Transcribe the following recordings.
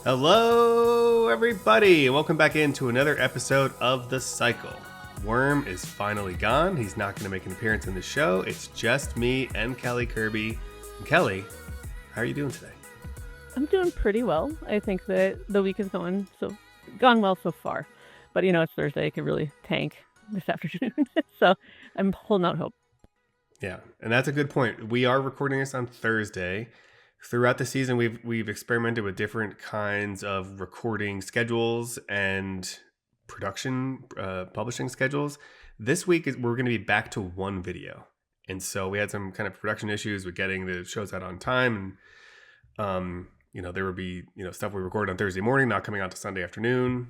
Hello, everybody, and welcome back into another episode of The Cycle. Worm is finally gone. He's not going to make an appearance in the show. It's just me and Kelly Kirby. And Kelly, how are you doing today? I'm doing pretty well. I think that the week has gone well so far. But, it's Thursday. It could really tank this afternoon. So I'm holding out hope. Yeah, and that's a good point. We are recording this on Thursday. Throughout the season, we've experimented with different kinds of recording schedules and production publishing schedules. This week we're going to be back to one video, and so we had some kind of production issues with getting the shows out on time. And there would be stuff we recorded on Thursday morning not coming out to Sunday afternoon.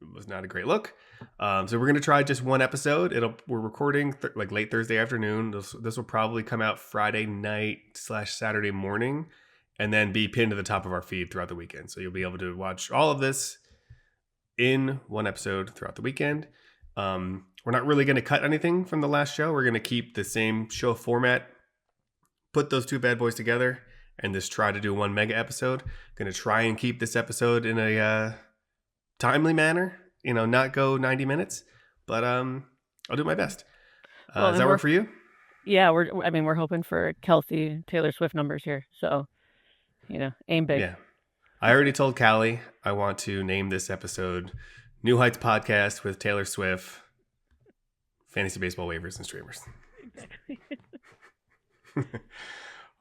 It was not a great look. So we're going to try just one episode. We're recording like late Thursday afternoon. This will probably come out Friday night / Saturday morning, and then be pinned to the top of our feed throughout the weekend. So you'll be able to watch all of this in one episode throughout the weekend. We're not really going to cut anything from the last show. We're going to keep the same show format, put those two bad boys together, and just try to do one mega episode. Going to try and keep this episode in a timely manner, not go 90 minutes, but I'll do my best. Does that work for you? Yeah, we're hoping for Kelsey Taylor Swift numbers here. So, aim big. Yeah. I already told Callie I want to name this episode New Heights Podcast with Taylor Swift, Fantasy Baseball Waivers and Streamers. Exactly.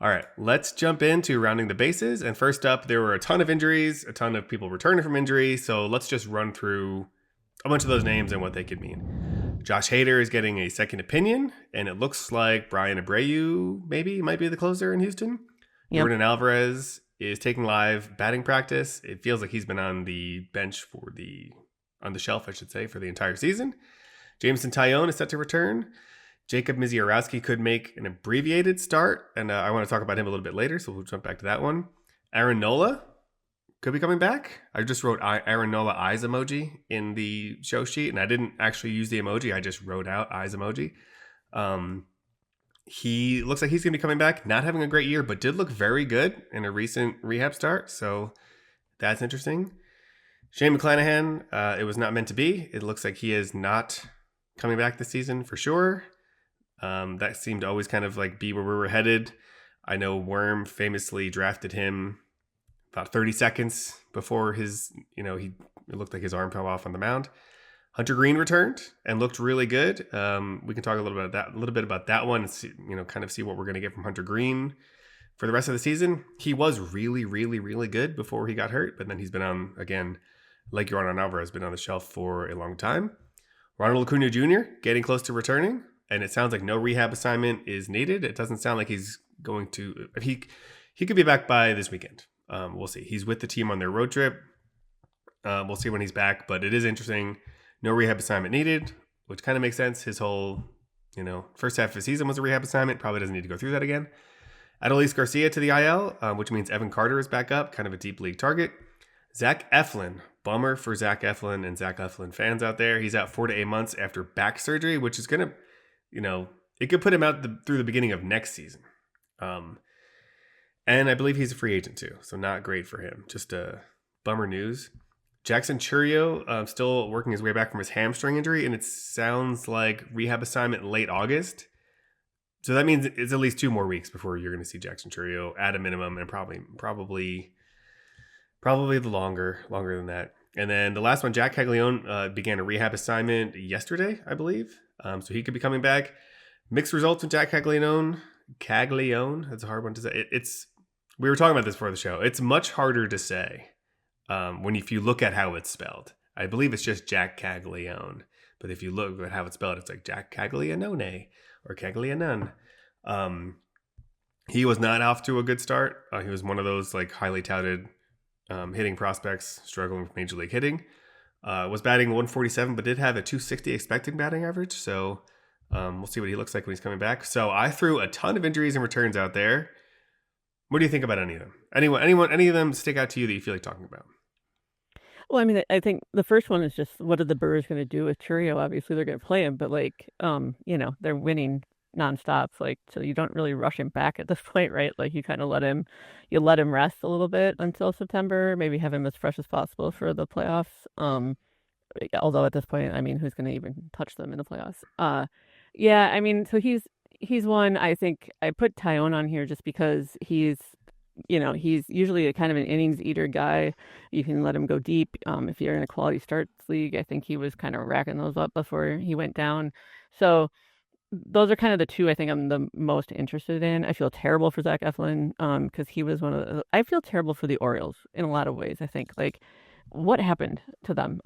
All right, let's jump into rounding the bases. And first up, there were a ton of injuries, a ton of people returning from injury. So let's just run through a bunch of those names and what they could mean. Josh Hader is getting a second opinion, and it looks like Brian Abreu might be the closer in Houston. Yep. Yordan Alvarez is taking live batting practice. It feels like he's been on the bench on the shelf, I should say, for the entire season. Jameson Taillon is set to return. Jakob Misiorowski could make an abbreviated start, and I want to talk about him a little bit later, so we'll jump back to that one. Aaron Nola could be coming back. I just wrote Aaron Nola eyes emoji in the show sheet, and I didn't actually use the emoji. I just wrote out eyes emoji. He looks like he's going to be coming back, not having a great year, but did look very good in a recent rehab start, so that's interesting. Shane McClanahan, it was not meant to be. It looks like he is not coming back this season for sure. That seemed to always kind of like be where we were headed. I know Worm famously drafted him about 30 seconds before it looked like his arm fell off on the mound. Hunter Greene returned and looked really good. We can talk a little bit about that one and see, kind of see what we're going to get from Hunter Greene for the rest of the season. He was really, really, really good before he got hurt, but then he's been on, again, like Yordan Alvarez, been on the shelf for a long time. Ronald Acuna Jr. getting close to returning. And it sounds like no rehab assignment is needed. It doesn't sound like he's going to. He could be back by this weekend. We'll see. He's with the team on their road trip. We'll see when he's back. But it is interesting. No rehab assignment needed, which kind of makes sense. His whole, first half of the season was a rehab assignment. Probably doesn't need to go through that again. Adolis Garcia to the IL, which means Evan Carter is back up. Kind of a deep league target. Zach Eflin. Bummer for Zach Eflin and Zach Eflin fans out there. He's out 4 to 8 months after back surgery, which is going to, it could put him out through the beginning of next season. And I believe he's a free agent too, so not great for him. Just bummer news. Jackson Chourio still working his way back from his hamstring injury, and it sounds like rehab assignment late August. So that means it's at least 2 more weeks before you're going to see Jackson Chourio at a minimum, and probably the longer than that. And then the last one, Jac Caglianone, began a rehab assignment yesterday, I believe. So he could be coming back. Mixed results with Jac Caglianone. That's a hard one to say. We were talking about this before the show. It's much harder to say if you look at how it's spelled. I believe it's just Jac Caglianone. But if you look at how it's spelled, it's like Jac Caglianone or Caglianone. He was not off to a good start. He was one of those like highly touted hitting prospects struggling with major league hitting. Was batting 147, but did have a 260 expected batting average. So we'll see what he looks like when he's coming back. So I threw a ton of injuries and returns out there. What do you think about any of them? Any of them stick out to you that you feel like talking about? Well, I mean, I think the first one is just what are the Brewers going to do with Chourio? Obviously, they're going to play him, but they're winning nonstop. Like, so you don't really rush him back at this point, right? Like you kind of let him rest a little bit until September, maybe have him as fresh as possible for the playoffs. Although at this point, I mean, who's going to even touch them in the playoffs? Yeah, I mean, so he's one. I think I put Tyone on here just because he's usually a kind of an innings eater guy. You can let him go deep. If you're in a quality starts league, I think he was kind of racking those up before he went down. So those are kind of the two I think I'm the most interested in. I feel terrible for Zach Eflin, because he was one of the. I feel terrible for the Orioles in a lot of ways. I think like what happened to them?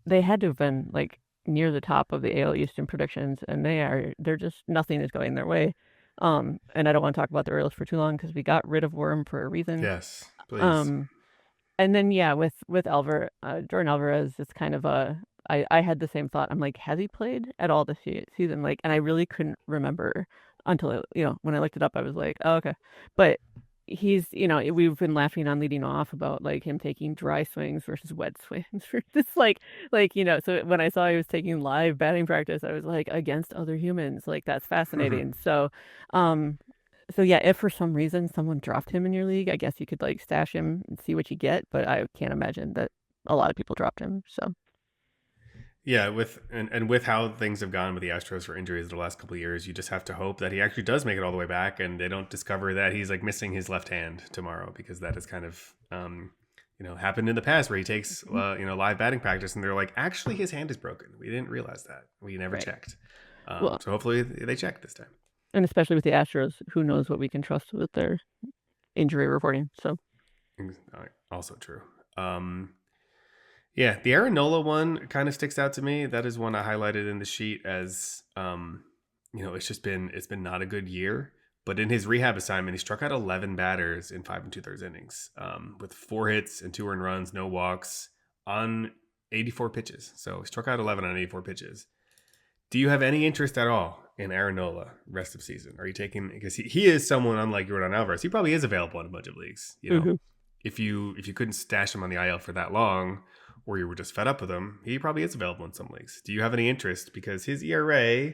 They had to have been like near the top of the AL Eastern predictions, and they're just nothing is going their way. And I don't want to talk about the Orioles for too long because we got rid of Worm for a reason. Yes, please. Um, and then yeah, with Jordan Alvarez, it's kind of a. I had the same thought. I'm like, has he played at all this season? Like, and I really couldn't remember until when I looked it up. I was like, oh, okay, but he's we've been laughing on leading off about like him taking dry swings versus wet swings for this so when I saw he was taking live batting practice, I was like, against other humans, like that's fascinating. So yeah, if for some reason someone dropped him in your league, I guess you could like stash him and see what you get, but I can't imagine that a lot of people dropped him. So Yeah, with how things have gone with the Astros for injuries the last couple of years, you just have to hope that he actually does make it all the way back, and they don't discover that he's like missing his left hand tomorrow, because that has kind of happened in the past where he takes live batting practice and they're like, actually his hand is broken. We didn't realize that. We never right. checked. Well, So hopefully they check this time. and especially with the Astros, who knows what we can trust with their injury reporting. So Also true. Yeah, the Aaron Nola one kind of sticks out to me. That is one I highlighted in the sheet as, it's been not a good year. But in his rehab assignment, he struck out 11 batters in 5 2/3 innings, with 4 hits and 2 earned runs, no walks on 84 pitches. So he struck out 11 on 84 pitches. Do you have any interest at all in Aaron Nola rest of season? Are you taking, because he is someone unlike Yordan Alvarez. He probably is available in a bunch of leagues. If you couldn't stash him on the IL for that long, or you were just fed up with him, he probably is available in some leagues. Do you have any interest? Because his ERA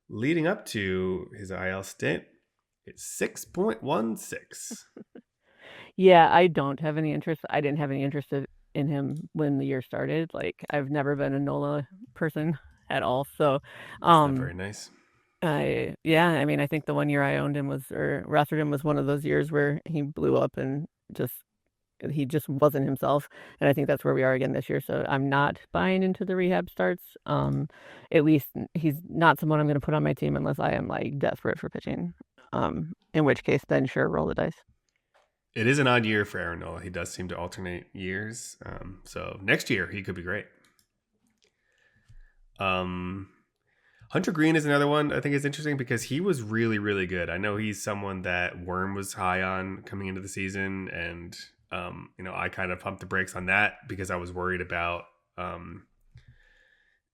leading up to his IL stint is 6.16. Yeah, I don't have any interest. I didn't have any interest in him when the year started. Like, I've never been a Nola person at all. So, That's not very nice. I mean, I think the 1 year I owned him Resurgence was one of those years where he blew up and he just wasn't himself. And I think that's where we are again this year. So I'm not buying into the rehab starts. At least he's not someone I'm going to put on my team unless I am like desperate for pitching. In which case, then sure, roll the dice. It is an odd year for Aaron Nola. He does seem to alternate years. So next year he could be great. Hunter Greene is another one I think is interesting because he was really, really good. I know he's someone that Worm was high on coming into the season, and I kind of pumped the brakes on that because I was worried about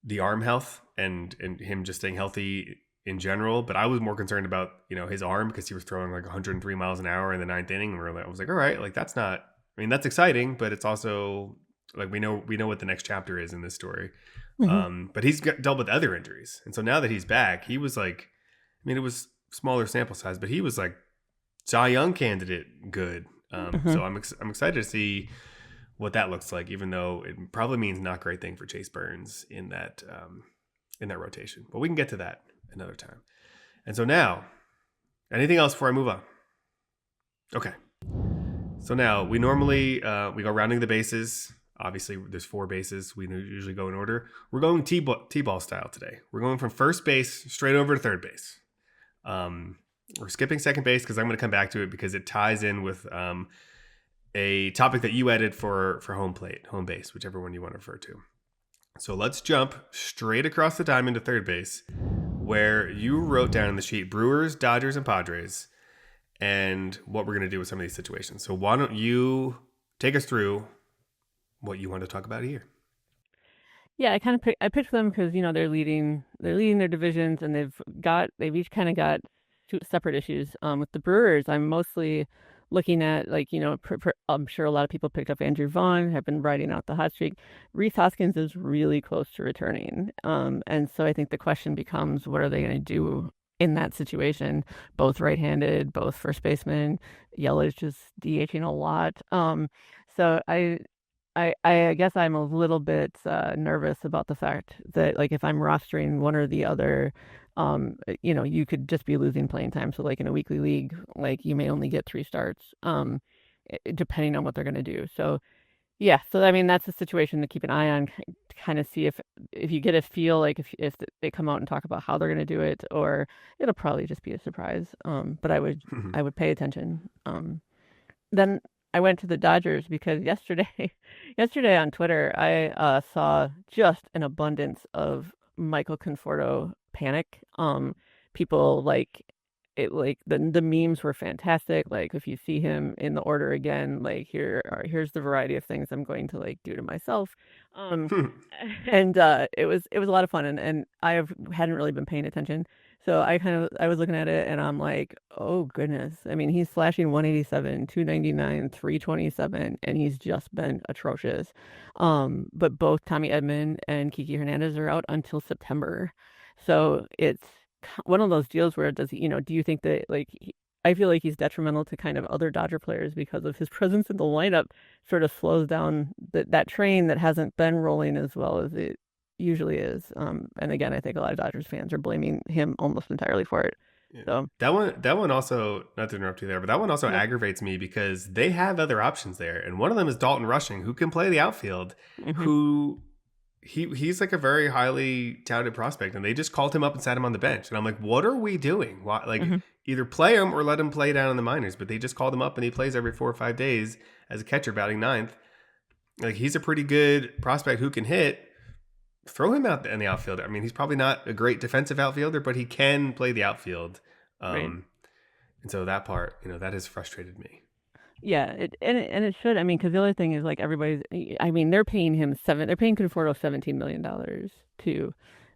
the arm health and him just staying healthy in general. But I was more concerned about his arm because he was throwing like 103 miles an hour in the 9th inning. And I was like, all right, like that's not. I mean, that's exciting, but it's also like we know what the next chapter is in this story. Mm-hmm. But he's dealt with other injuries, and so now that he's back, he was like, I mean, it was smaller sample size, but he was like Cy Young candidate good. So I'm excited to see what that looks like, even though it probably means not great thing for Chase Burns in that rotation. But we can get to that another time. And so now, anything else before I move on? Okay. So now we normally we go rounding the bases. Obviously, there's 4 bases. We usually go in order. We're going T-ball style today. We're going from first base straight over to third base. We're skipping second base because I'm going to come back to it because it ties in with a topic that you added for home base, whichever one you want to refer to. So let's jump straight across the diamond to third base, where you wrote down in the sheet Brewers, Dodgers, and Padres, and what we're going to do with some of these situations. So why don't you take us through what you want to talk about here? Yeah, I picked them because they're leading their divisions, and they've each kind of got 2 separate issues. With the Brewers, I'm mostly looking at I'm sure a lot of people picked up Andrew Vaughn, have been riding out the hot streak. Rhys Hoskins is really close to returning, and so I think the question becomes, what are they going to do in that situation, both right-handed, both first baseman. Yelich is DHing a lot. So I guess I'm a little bit nervous about the fact that like if I'm rostering one or the other, you could just be losing playing time. So like in a weekly league, like you may only get 3 starts, depending on what they're going to do. So yeah, so I mean that's a situation to keep an eye on, to kind of see if you get a feel like if they come out and talk about how they're going to do it, or it'll probably just be a surprise. But I would pay attention. Then I went to the Dodgers because yesterday on Twitter I saw just an abundance of Michael Conforto panic. People like it, like the memes were fantastic. Like if you see him in the order again, like here's the variety of things I'm going to like do to myself. Um, and it was a lot of fun, and hadn't really been paying attention. So I was looking at it and I'm like, oh goodness. I mean, he's slashing 187, 299, 327, and he's just been atrocious. But both Tommy Edman and Kiki Hernandez are out until September. So it's one of those deals where do you think that I feel like he's detrimental to kind of other Dodger players because of his presence in the lineup sort of slows down that train that hasn't been rolling as well as it usually is. And again, I think a lot of Dodgers fans are blaming him almost entirely for it. Yeah. So That one also, not to interrupt you there, but that one also aggravates me because they have other options there, and one of them is Dalton Rushing, who can play the outfield, who he's like a very highly touted prospect, and they just called him up and sat him on the bench, and I'm like, what are we doing? Why, either play him or let him play down in the minors, but they just called him up and he plays every 4 or 5 days as a catcher batting ninth. Like, he's a pretty good prospect who can hit. Throw him out in the outfield. I mean, he's probably not a great defensive outfielder, but he can play the outfield. Right. And so that part, that has frustrated me. Yeah, it should. I mean, because the other thing is like I mean, they're paying Conforto $17 million to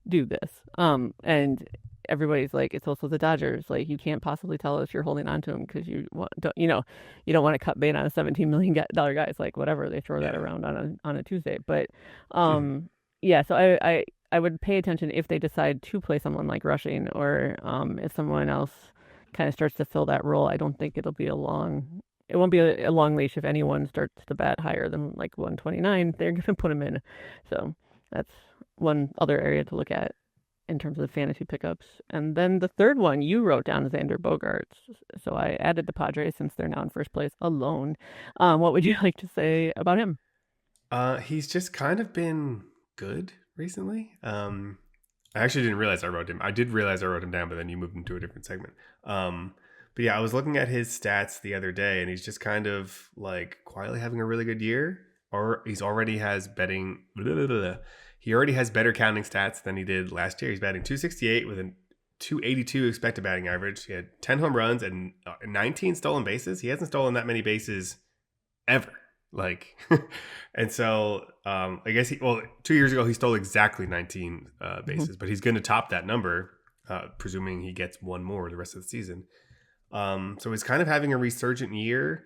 do this. And everybody's like, it's also the Dodgers. Like, you can't possibly tell us you're holding on to him because you don't want to cut bait on a $17 million guy. It's like whatever, they throw that around on a Tuesday. But yeah, so I would pay attention if they decide to play someone like Rushing, or if someone else kind of starts to fill that role. I don't think it won't be a long leash if anyone starts to bat higher than like 129. They're going to put him in. So that's one other area to look at in terms of fantasy pickups. And then the third one you wrote down is Xander Bogaerts. So I added the Padres since they're now in first place alone. What would you like to say about him? He's just kind of been good recently. I actually didn't realize I wrote him. I did realize I wrote him down, but then you moved into a different segment. But yeah, I was looking at his stats the other day, and he's just kind of like quietly having a really good year. Or he already has He already has better counting stats than he did last year. He's batting 268 with a 282 expected batting average. He had 10 home runs and 19 stolen bases. He hasn't stolen that many bases ever. And so I guess 2 years ago he stole exactly 19 bases, but he's going to top that number, presuming he gets one more the rest of the season. So he's kind of having a resurgent year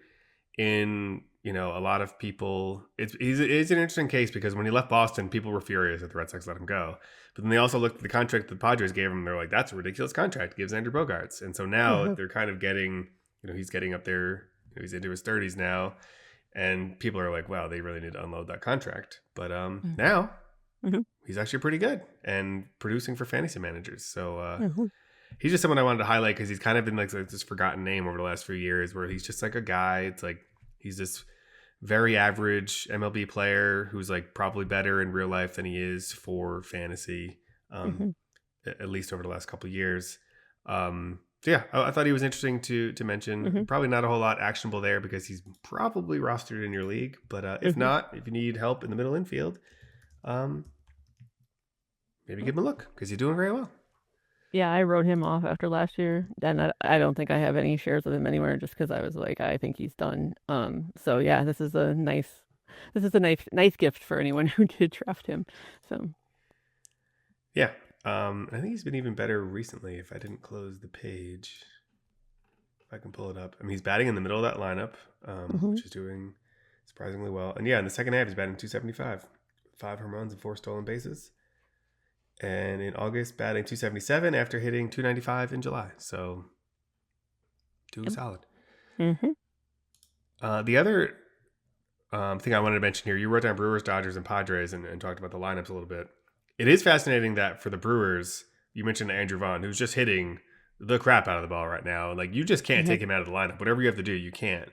in, a lot of people. It's an interesting case because when he left Boston, people were furious that the Red Sox let him go. But then they also looked at the contract the Padres gave him. They're like, that's a ridiculous contract. Gives Xander Bogaerts. And so now they're kind of getting, he's getting up there. He's into his 30s now. And people are like, wow, they really need to unload that contract. But now he's actually pretty good and producing for fantasy managers. So he's just someone I wanted to highlight because he's kind of been like this forgotten name over the last few years, where he's just like a guy. It's like he's this very average MLB player who's like probably better in real life than he is for fantasy, at least over the last couple of years. So yeah, I thought he was interesting to mention. Probably not a whole lot actionable there because he's probably rostered in your league. But if not, if you need help in the middle infield, maybe give him a look because he's doing very well. Yeah, I wrote him off after last year, and I don't think I have any shares of him anywhere just because I was like, I think he's done. So yeah, this is a nice gift for anyone who did draft him. So yeah. I think he's been even better recently. If I didn't close the page, if I can pull it up. I mean, he's batting in the middle of that lineup, which is doing surprisingly well. And yeah, in the second half, he's batting 275, 5 home runs and 4 stolen bases. And in August, batting 277 after hitting 295 in July. So, doing solid. Mm-hmm. The other thing I wanted to mention here, you wrote down Brewers, Dodgers, and Padres and talked about the lineups a little bit. It is fascinating that for the Brewers, you mentioned Andrew Vaughn, who's just hitting the crap out of the ball right now. Like, you just can't take him out of the lineup. Whatever you have to do, you can't.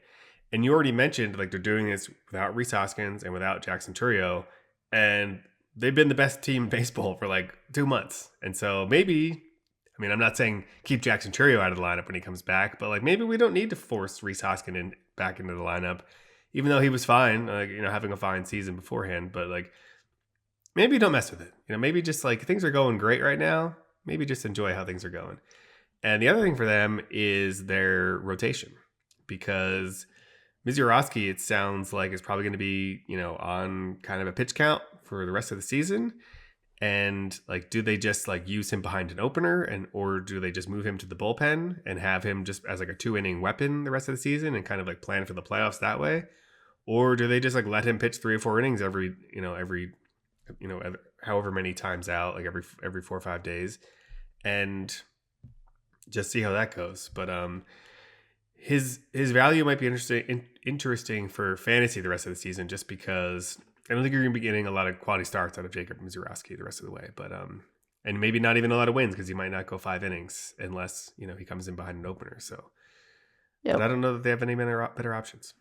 And you already mentioned, like, they're doing this without Rhys Hoskins and without Jackson Chourio. And they've been the best team in baseball for, like, 2 months. And so maybe, I mean, I'm not saying keep Jackson Chourio out of the lineup when he comes back, but, like, maybe we don't need to force Rhys Hoskins back into the lineup, even though he was fine, having a fine season beforehand. But, like, maybe don't mess with it. Maybe just, like, things are going great right now. Maybe just enjoy how things are going. And the other thing for them is their rotation, because Misiorowski, it sounds like, is probably going to be, on kind of a pitch count for the rest of the season. And, like, do they just, like, use him behind an opener, or do they just move him to the bullpen and have him just as, like, a 2-inning weapon the rest of the season and kind of, like, plan for the playoffs that way? Or do they just, like, let him pitch 3 or 4 innings every however many times out, like every 4 or 5 days, and just see how that goes? But his value might be interesting for fantasy the rest of the season, just because I don't think you're going to be getting a lot of quality starts out of Jacob Misiorowski the rest of the way. But and maybe not even a lot of wins, because he might not go 5 innings unless he comes in behind an opener. So, But I don't know that they have any better options.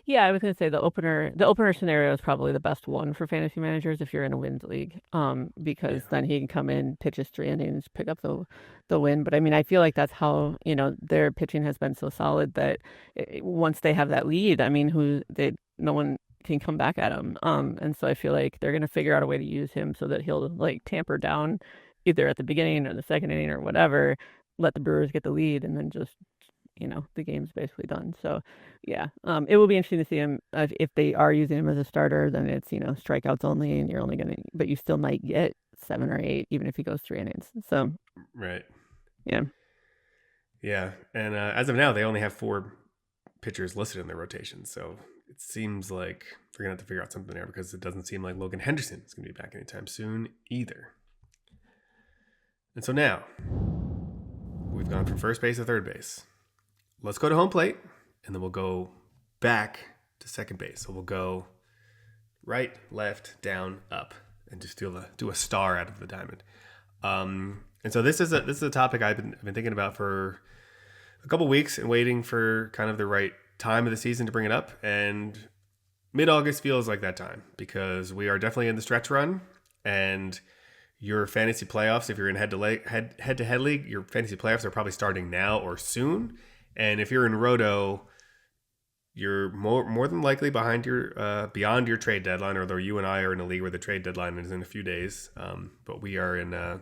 Yeah, I was going to say the opener scenario is probably the best one for fantasy managers if you're in a wins league, because then he can come in, pitch his 3 innings, pick up the win. But I mean, I feel like that's how their pitching has been so solid that once they have that lead, I mean, no one can come back at him. And so I feel like they're going to figure out a way to use him so that he'll, like, tamper down either at the beginning or the second inning or whatever, let the Brewers get the lead, and then just the game's basically done. So, yeah, it will be interesting to see him. If they are using him as a starter, then it's, strikeouts only, and you're only but you still might get 7 or 8, even if he goes 3 innings. So, right. Yeah. Yeah. And as of now, they only have 4 pitchers listed in their rotation. So it seems like they're going to have to figure out something there, because it doesn't seem like Logan Henderson is going to be back anytime soon either. And so now we've gone from first base to third base. Let's go to home plate, and then we'll go back to second base. So we'll go right, left, down, up, and just do a star out of the diamond. And so this is a topic I've been thinking about for a couple weeks and waiting for kind of the right time of the season to bring it up. And mid-August feels like that time, because we are definitely in the stretch run, and your fantasy playoffs, if you're in head-to-head league, your fantasy playoffs are probably starting now or soon. And if you're in Roto, you're more than likely beyond your trade deadline, although you and I are in a league where the trade deadline is in a few days. But we are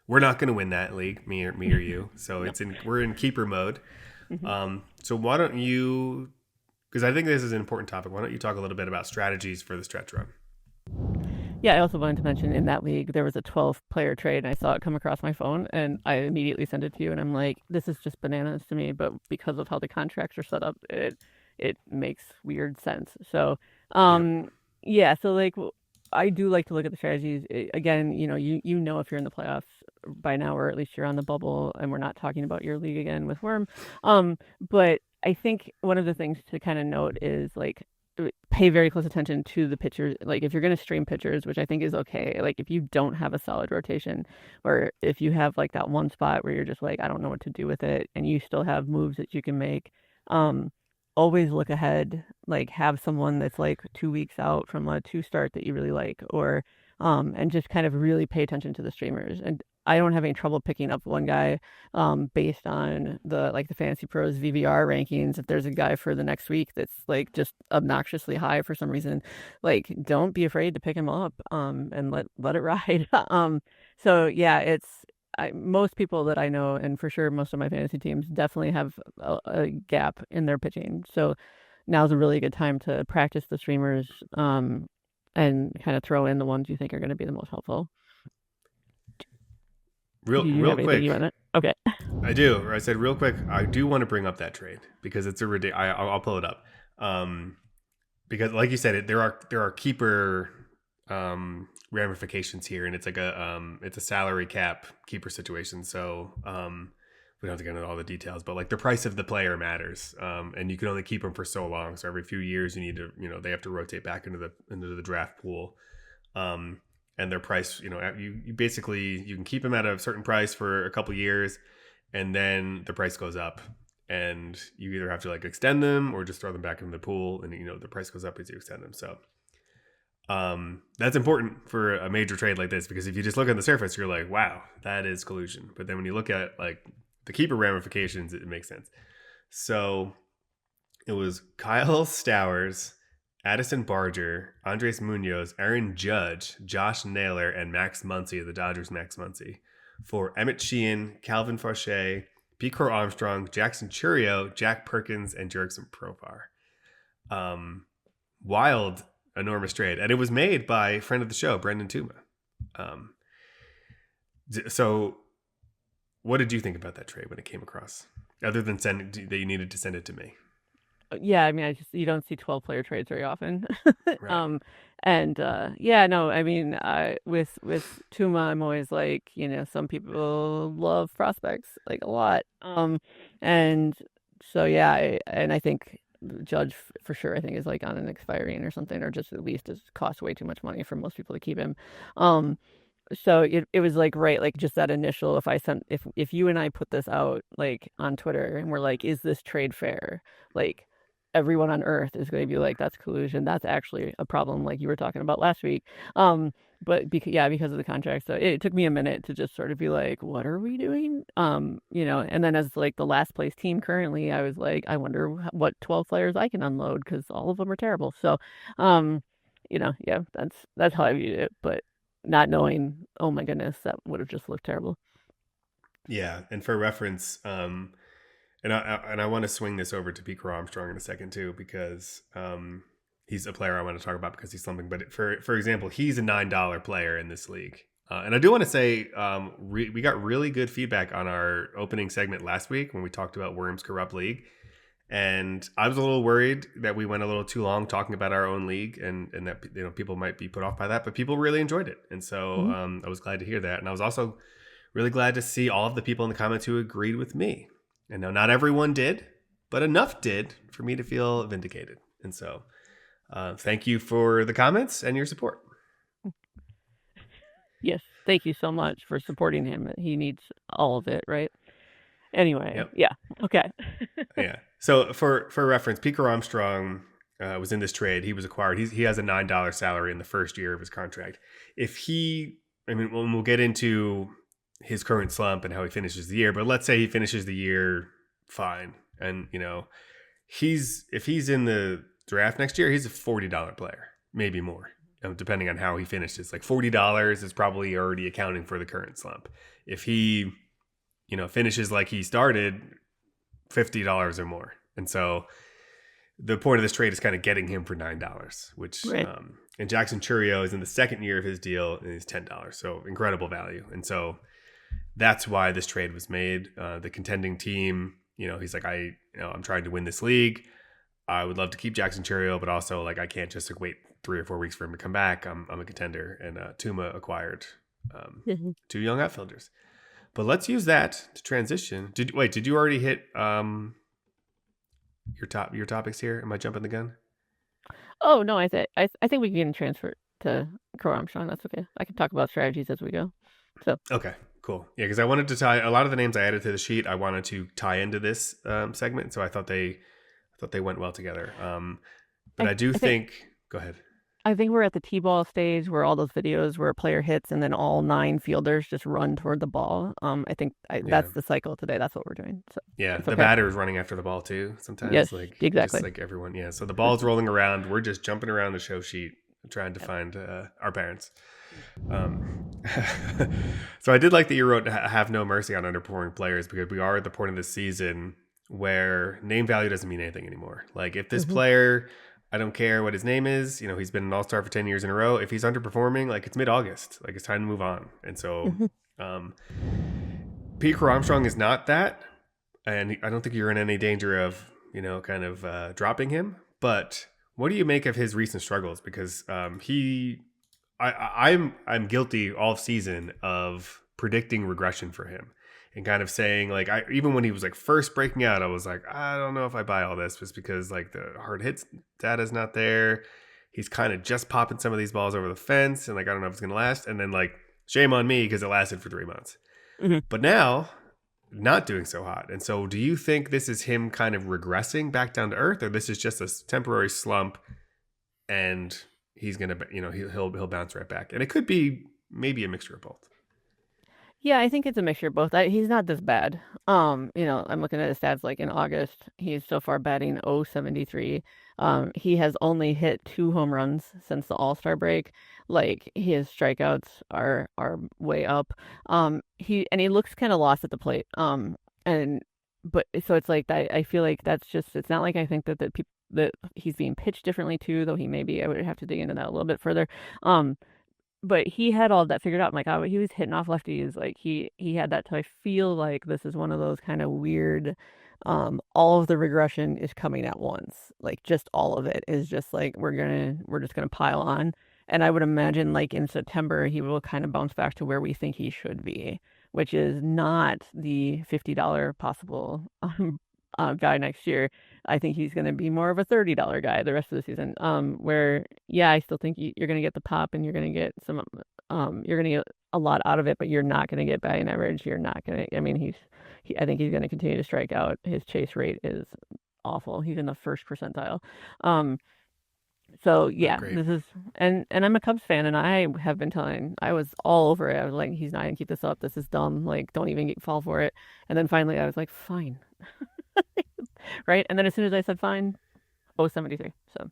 we're not going to win that league, me or you. So we're in keeper mode. So why don't you, because I think this is an important topic, why don't you talk a little bit about strategies for the stretch run? Yeah, I also wanted to mention, in that league, there was a 12-player trade, and I saw it come across my phone, and I immediately sent it to you, and I'm like, this is just bananas to me, but because of how the contracts are set up, it makes weird sense. So, yeah, so, like, I do like to look at the strategies. Again, you know if you're in the playoffs by now, or at least you're on the bubble, and we're not talking about your league again with Worm. But I think one of the things to kind of note is, like, pay very close attention to the pitchers. Like, if you're going to stream pitchers, which I think is okay, like, if you don't have a solid rotation, or if you have, like, that one spot where you're just like, I don't know what to do with it, and you still have moves that you can make, always look ahead. Like, have someone that's, like, 2 weeks out from a 2 start that you really like, or and just kind of really pay attention to the streamers. And I don't have any trouble picking up one guy based on the FantasyPros VVR rankings. If there's a guy for the next week that's, like, just obnoxiously high for some reason, like, don't be afraid to pick him up and let it ride. So yeah, most people that I know, and for sure most of my fantasy teams, definitely have a gap in their pitching. So now's a really good time to practice the streamers and kind of throw in the ones you think are going to be the most helpful. Real quick. Okay. I do. Or I said real quick, I do want to bring up that trade, because it's I'll pull it up. Because, like you said, there are keeper ramifications here, and it's like it's a salary cap keeper situation. So we don't have to get into all the details, but like the price of the player matters, and you can only keep them for so long. So every few years, you need to, they have to rotate back into the draft pool, and their price, you basically you can keep them at a certain price for a couple years, and then the price goes up, and you either have to like extend them or just throw them back into the pool, and the price goes up as you extend them. So that's important for a major trade like this, because if you just look on the surface, you're like, wow, that is collusion. But then when you look at like the keeper ramifications, it makes sense. So it was Kyle Stowers, Addison Barger, Andres Munoz, Aaron Judge, Josh Naylor, and Max Muncy, the Dodgers' Max Muncy, for Emmett Sheehan, Calvin Fauché, P. Crow-Armstrong, Jackson Chourio, Jack Perkins, and Jurickson Profar. Wild, enormous trade. And it was made by a friend of the show, Brendan Tuma. So what did you think about that trade when it came across? Other than that you needed to send it to me. Yeah, I mean, you don't see 12-player trades very often. Right. With Tuma, I'm always like, some people love prospects like a lot. And so and I think Judge for sure, I think is like on an expiring or something, or just at least it costs way too much money for most people to keep him. So it was like, right, like just that initial, if you and I put this out like on Twitter and we're like, is this trade fair? Like everyone on earth is going to be like, that's collusion. That's actually a problem, like you were talking about last week. But because of the contract. So it took me a minute to just sort of be like, what are we doing? And then as like the last place team currently, I was like, I wonder what 12 players I can unload, because all of them are terrible. So, that's how I viewed it. But not knowing, oh my goodness, that would have just looked terrible. Yeah, and for reference, and I want to swing this over to Pete Crow-Armstrong in a second too, because he's a player I want to talk about because he's slumping. But for example, he's a $9 player in this league, and I do want to say we got really good feedback on our opening segment last week when we talked about Worms Corrupt League. And I was a little worried that we went a little too long talking about our own league, and that people might be put off by that, but people really enjoyed it, and so I was glad to hear that. And I was also really glad to see all of the people in the comments who agreed with me. And now not everyone did, but enough did for me to feel vindicated. And so thank you for the comments and your support. Yes, thank you so much for supporting him. He needs all of it, right? Anyway, yep. Yeah, okay. Yeah. So for reference, Pete Crow-Armstrong was in this trade. He was acquired. He has a $9 salary in the first year of his contract. We'll get into his current slump and how he finishes the year, but let's say he finishes the year fine, and if he's in the draft next year, he's a $40 player, maybe more, depending on how he finishes. Like $40 is probably already accounting for the current slump. If he finishes like he started, $50 or more. And so the point of this trade is kind of getting him for $9, which right. And Jackson Chourio is in the second year of his deal and he's $10. So incredible value. And so that's why this trade was made. The contending team, he's like, I'm trying to win this league. I would love to keep Jackson Chourio, but also like I can't just wait 3 or 4 weeks for him to come back. I'm a contender, and Tuma acquired 2 young outfielders. But let's use that to transition. Did you already hit your topics here? Am I jumping the gun? Oh no, I think we can transfer to Crow-Armstrong. That's okay. I can talk about strategies as we go. So okay, cool. Yeah, because I wanted to tie a lot of the names I added to the sheet. I wanted to tie into this segment, so I thought they went well together. But I think. Go ahead. I think we're at the T-ball stage where all those videos where a player hits and then all 9 fielders just run toward the ball. I think that's the cycle today. That's what we're doing. So yeah, the batter is running after the ball too sometimes. Yes, exactly. Just like everyone. Yeah, so the ball's rolling around. We're just jumping around the show sheet trying to find our parents. So I did like that you wrote "Have no mercy on underperforming players," because we are at the point of the season where name value doesn't mean anything anymore. Like if this player, I don't care what his name is, he's been an all-star for 10 years in a row. If he's underperforming, like it's mid-August, like it's time to move on. And so Pete Crow-Armstrong is not that, and I don't think you're in any danger of dropping him. But what do you make of his recent struggles? Because he I'm guilty all season of predicting regression for him and kind of saying like I even when he was like first breaking out, I was like, I don't know if I buy all this just because like the hard hits data's not there. He's kind of just popping some of these balls over the fence, and like I don't know if it's gonna last. And then like shame on me because it lasted for 3 months. Mhm. But now not doing so hot. And so do you think this is him kind of regressing back down to earth, or this is just a temporary slump and he's gonna he'll bounce right back? And it could be maybe a mixture of both. Yeah, I think it's a mixture of both. He's not this bad. I'm looking at his stats like in August, he's so far batting 073. He has only hit 2 home runs since the All-Star break. Like his strikeouts are way up. He looks kind of lost at the plate. And but so it's like I feel like that's just it's not like I think that people that he's being pitched differently too, though he maybe I would have to dig into that a little bit further. Um, but he had all that figured out. I'm like, oh, he was hitting off lefties. Like he had that. So I feel like this is one of those kind of weird. All of the regression is coming at once. Like just all of it is just like we're just gonna pile on. And I would imagine like in September he will kind of bounce back to where we think he should be, which is not the $50 possible guy next year. I think he's going to be more of a $30 guy the rest of the season. Where yeah, I still think you're going to get the pop and you're going to get you're going to get a lot out of it, but you're not going to get batting average. You're not going to. I mean, I think he's going to continue to strike out. His chase rate is awful. He's in the first percentile. So Not yeah, great. this is and I'm a Cubs fan, and I have been telling I was all over it. I was like, he's not gonna keep this up. This is dumb. Like, don't even fall for it. And then finally, I was like, fine, right? And then as soon as I said fine, 073. So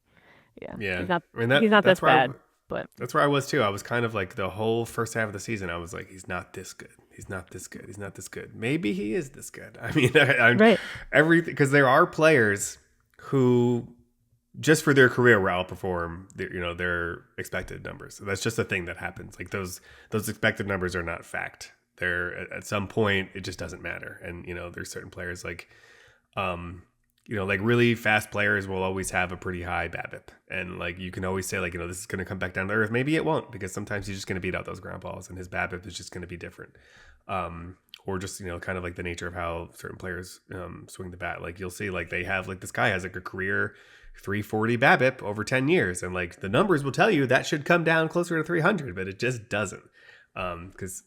yeah, Yeah, I mean he's not this that's where bad, but that's where I was too. I was kind of like the whole first half of the season. I was like, he's not this good. He's not this good. He's not this good. Maybe he is this good. I mean, I'm right, everything because there are players who just for their career will outperform their expected numbers. So that's just a thing that happens. Like those expected numbers are not fact. They're at some point it just doesn't matter. And there's certain players like like really fast players will always have a pretty high BABIP. And like you can always say like, this is going to come back down to earth. Maybe it won't because sometimes he's just going to beat out those ground balls and his BABIP is just going to be different. Or just, kind of like the nature of how certain players swing the bat. Like you'll see like they have like this guy has like a career 340 BABIP over 10 years. And like the numbers will tell you that should come down closer to 300, but it just doesn't. Because,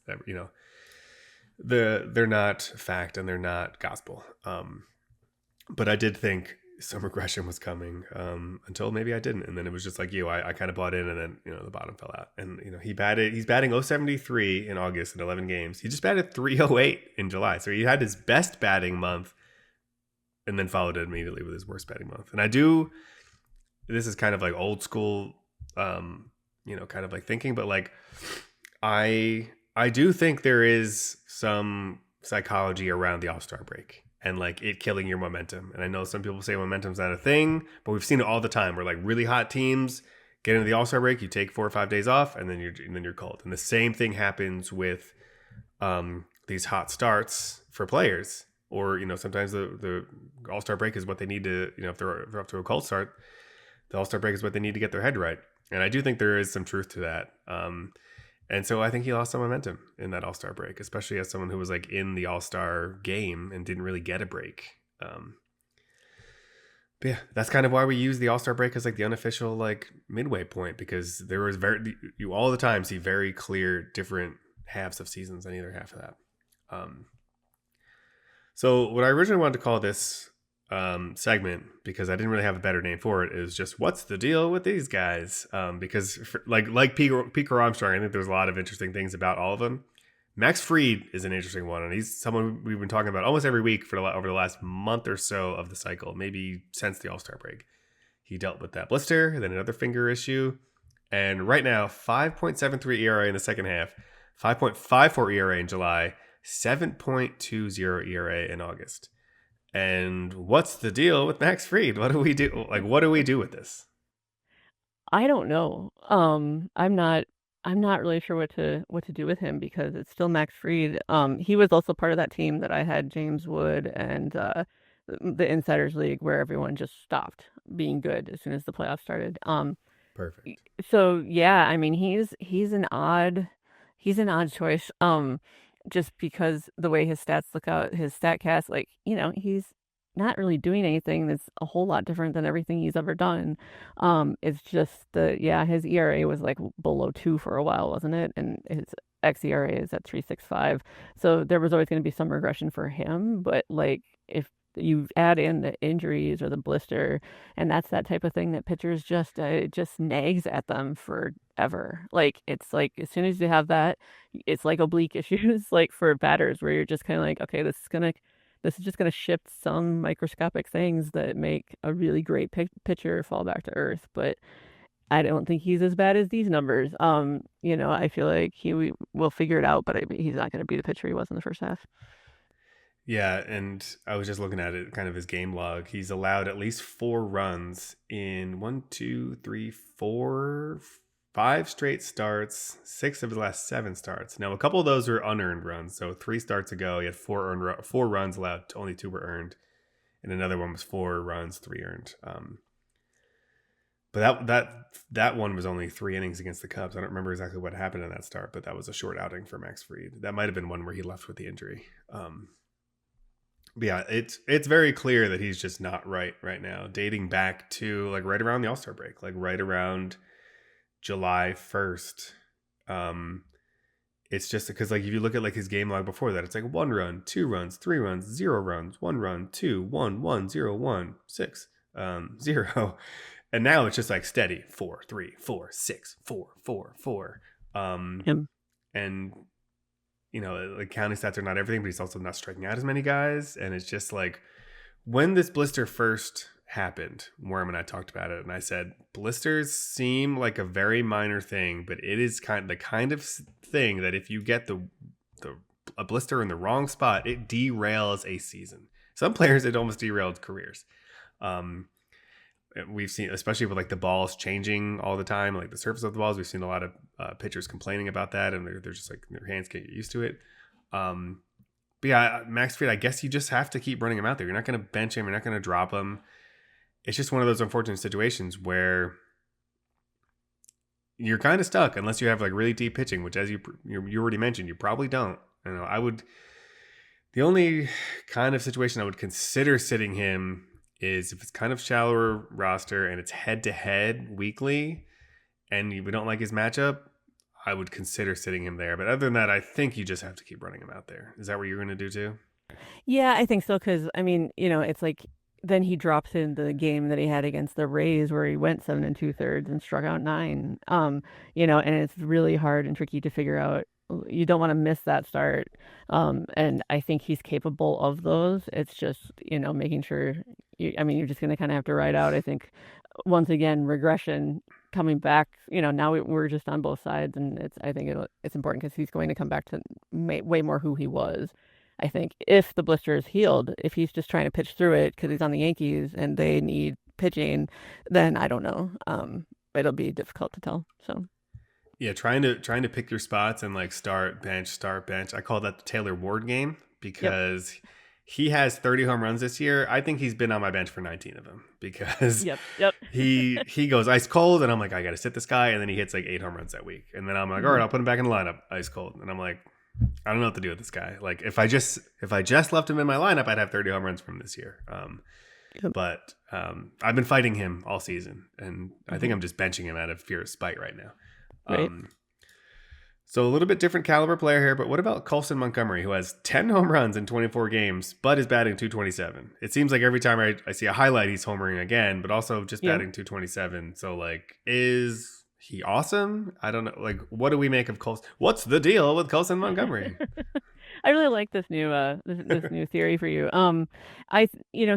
they're not fact and they're not gospel. But I did think some regression was coming until maybe I didn't. And then it was just like I kind of bought in and then, the bottom fell out. And, he's batting 073 in August in 11 games. He just batted 308 in July. So he had his best batting month and then followed it immediately with his worst batting month. And this is kind of like old school, kind of like thinking, but like I do think there is some psychology around the All-Star break and like it killing your momentum. And I know some people say momentum's not a thing, but we've seen it all the time where like really hot teams get into the All-Star break, you take 4 or 5 days off and then you're cold. And the same thing happens with these hot starts for players. Or, sometimes the All-Star break is what they need to, if they're up to a cold start, the All-Star break is what they need to get their head right. And I do think there is some truth to that. And so I think he lost some momentum in that All-Star break, especially as someone who was like in the All-Star game and didn't really get a break. But yeah, that's kind of why we use the All-Star break as like the unofficial like midway point, because there was you all the time see very clear different halves of seasons on either half of that. So what I originally wanted to call this segment, because I didn't really have a better name for it, is just what's the deal with these guys? Because like Pete Crow-Armstrong, I think there's a lot of interesting things about all of them. Max Fried is an interesting one, and he's someone we've been talking about almost every week over the last month or so of the cycle, maybe since the All-Star break. He dealt with that blister, then another finger issue, and right now 5.73 ERA in the second half, 5.54 ERA in July, 7.20 ERA in August. And what's the deal with Max Fried? What do we do? Like, what do we do with this? I don't know. I'm not really sure what to do with him because it's still Max Fried. He was also part of that team that I had James Wood and the Insiders League where everyone just stopped being good as soon as the playoffs started. Perfect. So yeah, I mean he's an odd choice. Just because the way his stats look out, his StatCast, like, he's not really doing anything that's a whole lot different than everything he's ever done. It's just his ERA was like below 2 for a while, wasn't it? And his xERA is at 3.65. So there was always going to be some regression for him, but like if you add in the injuries or the blister, and that's that type of thing that pitchers just it just nags at them forever. Like it's like as soon as you have that, it's like oblique issues like for batters where you're just kind of like, okay, this is just gonna shift some microscopic things that make a really great pitcher fall back to earth. But I don't think he's as bad as these numbers. I feel like he will figure it out, but he's not going to be the pitcher he was in the first half. Yeah, and I was just looking at it, kind of his game log. He's allowed at least 4 runs in one, two, three, four, 5 straight starts, 6 of his last 7 starts. Now, a couple of those were unearned runs. So 3 starts ago, he had 4 runs allowed, only 2 were earned, and another one was 4 runs, 3 earned. But that one was only 3 innings against the Cubs. I don't remember exactly what happened in that start, but that was a short outing for Max Fried. That might have been one where he left with the injury. But yeah, it's very clear that he's just not right now, dating back to like right around the All-Star break, like right around July 1st. It's just because like if you look at like his game log before that, it's like 1 run, 2 runs, 3 runs, 0 runs, 1 run, 2, 1, 1, 0, 1, 6, 0. And now it's just like steady 4, 3, 4, 6, 4, 4, 4. Him. And like counting stats are not everything, but he's also not striking out as many guys. And it's just like when this blister first happened, Worm and I talked about it, and I said blisters seem like a very minor thing, but it is the kind of thing that if you get a blister in the wrong spot, it derails a season. Some players, it almost derailed careers. We've seen, especially with like the balls changing all the time, like the surface of the balls, we've seen a lot of pitchers complaining about that, and they're just like their hands can't get used to it. But yeah, Max Fried, I guess you just have to keep running him out there. You're not going to bench him. You're not going to drop him. It's just one of those unfortunate situations where you're kind of stuck unless you have like really deep pitching, which as you already mentioned, you probably don't. The only kind of situation I would consider sitting him is if it's kind of shallower roster and it's head-to-head weekly and we don't like his matchup, I would consider sitting him there. But other than that, I think you just have to keep running him out there. Is that what you're going to do too? Yeah, I think so. Because I mean, it's like then he drops in the game that he had against the Rays where he went 7 2/3 and struck out 9. And it's really hard and tricky to figure out. You don't want to miss that start. And I think he's capable of those. It's just, making sure you're just going to kind of have to ride out. I think once again, regression coming back, now we're just on both sides, and I think it's important because he's going to come back to way more who he was. I think if the blister is healed, if he's just trying to pitch through it because he's on the Yankees and they need pitching, then I don't know. It'll be difficult to tell. So. Yeah, trying to pick your spots and like start bench. I call that the Taylor Ward game because he has 30 home runs this year. I think he's been on my bench for 19 of them because yep. he goes ice cold and I'm like, I got to sit this guy, and then he hits like 8 home runs that week, and then I'm like, all right, I'll put him back in the lineup ice cold, and I'm like, I don't know what to do with this guy. Like if I just left him in my lineup, I'd have 30 home runs from this year. But I've been fighting him all season, and I think I'm just benching him out of fear of spite right now. Right. So a little bit different caliber player here, but what about Colson Montgomery, who has 10 home runs in 24 games, but is batting 227? It seems like every time I see a highlight, he's homering again, but also just batting 227. So like, is he awesome? I don't know. Like, what do we make of Colson? What's the deal with Colson Montgomery? I really like this new this new theory for you.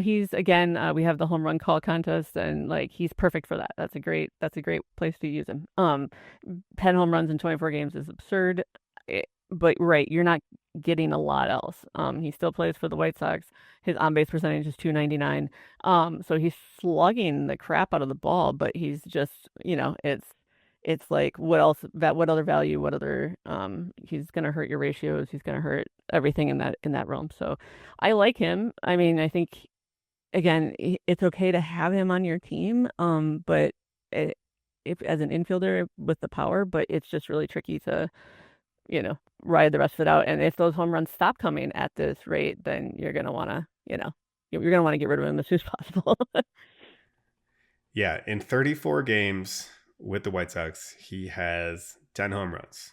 He's again, we have the home run call contest, and like he's perfect for that. That's a great place to use him. 10 home runs in 24 games is absurd, but right, you're not getting a lot else. He still plays for the White Sox. His on base percentage is .299. So he's slugging the crap out of the ball, but he's just it's like what other value, what other he's gonna hurt your ratios, he's gonna hurt everything in that realm. So I like him. I mean, I think again it's okay to have him on your team, but if as an infielder with the power, but it's just really tricky to, ride the rest of it out. And if those home runs stop coming at this rate, then you're gonna want to, you're gonna want to get rid of him as soon as possible. Yeah, in 34 games with the White Sox, he has 10 home runs.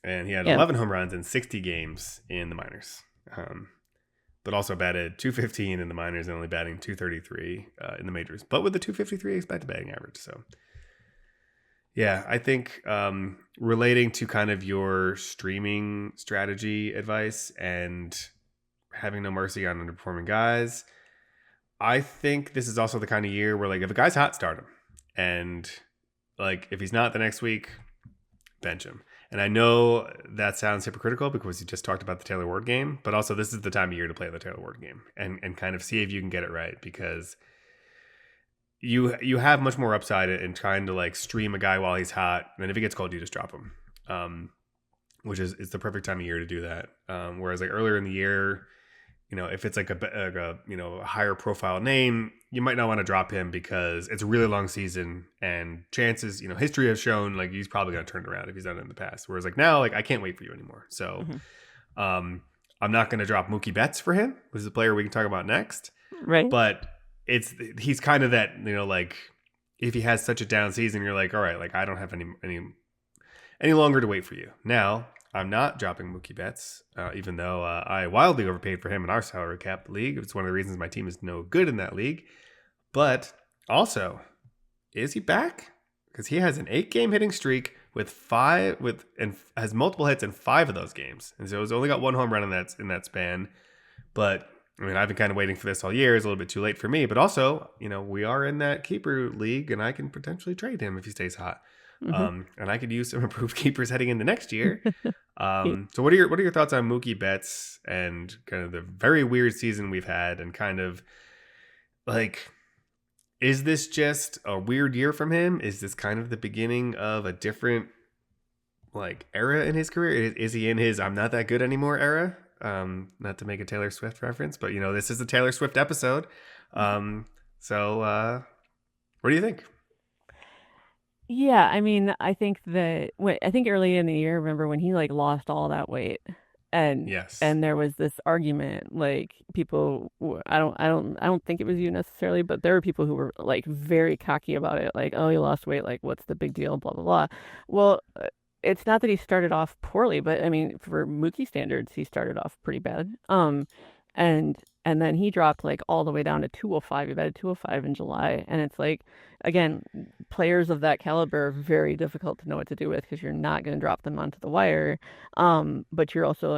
And he had Yeah. 11 home runs in 60 games in the minors. But also batted .215 in the minors and only batting .233 in the majors. But with the .253 expected batting average. So, yeah, I think relating to kind of your streaming strategy advice and having no mercy on underperforming guys, I think this is also the kind of year where, like, if a guy's hot, start him. And, like, if he's not the next week, bench him. And I know that sounds hypocritical because you just talked about the Taylor Ward game, but also this is the time of year to play the Taylor Ward game and kind of see if you can get it right, because you have much more upside in trying to like stream a guy while he's hot. And if he gets cold, you just drop him, which is the perfect time of year to do that. Whereas like earlier in the year, if it's like a higher profile name, you might not want to drop him because it's a really long season and chances, history has shown like he's probably going to turn it around if he's done it in the past. Whereas like now, like I can't wait for you anymore. So I'm not going to drop Mookie Betts for him, which is a player we can talk about next. Right. But he's kind of that, like if he has such a down season, you're like, all right, like I don't have any longer to wait for you. Now, I'm not dropping Mookie Betts, even though I wildly overpaid for him in our salary cap league. It's one of the reasons my team is no good in that league. But also, is he back? Because he has an 8-game hitting streak and has multiple hits in 5 of those games, and so he's only got 1 home run in that span. But I mean, I've been kind of waiting for this all year. It's a little bit too late for me. But also, we are in that keeper league, and I can potentially trade him if he stays hot. And I could use some improved keepers heading into next year. So what are your thoughts on Mookie Betts and kind of the very weird season we've had, and kind of like, is this just a weird year from him? Is this kind of the beginning of a different like era in his career? Is he in his I'm not that good anymore era? Not to make a Taylor Swift reference, but this is a Taylor Swift episode. So what do you think? Yeah, I mean, I think early in the year, remember when he like lost all that weight, and Yes. there was this argument, like people, I don't think it was you necessarily, but there were people who were like very cocky about it, like, oh, he lost weight, like what's the big deal, blah blah blah. Well, it's not that he started off poorly, but I mean, for Mookie standards, he started off pretty bad. And then he dropped like all the way down to 205. He batted 205 in July, and it's like, again, players of that caliber are very difficult to know what to do with because you're not going to drop them onto the wire. But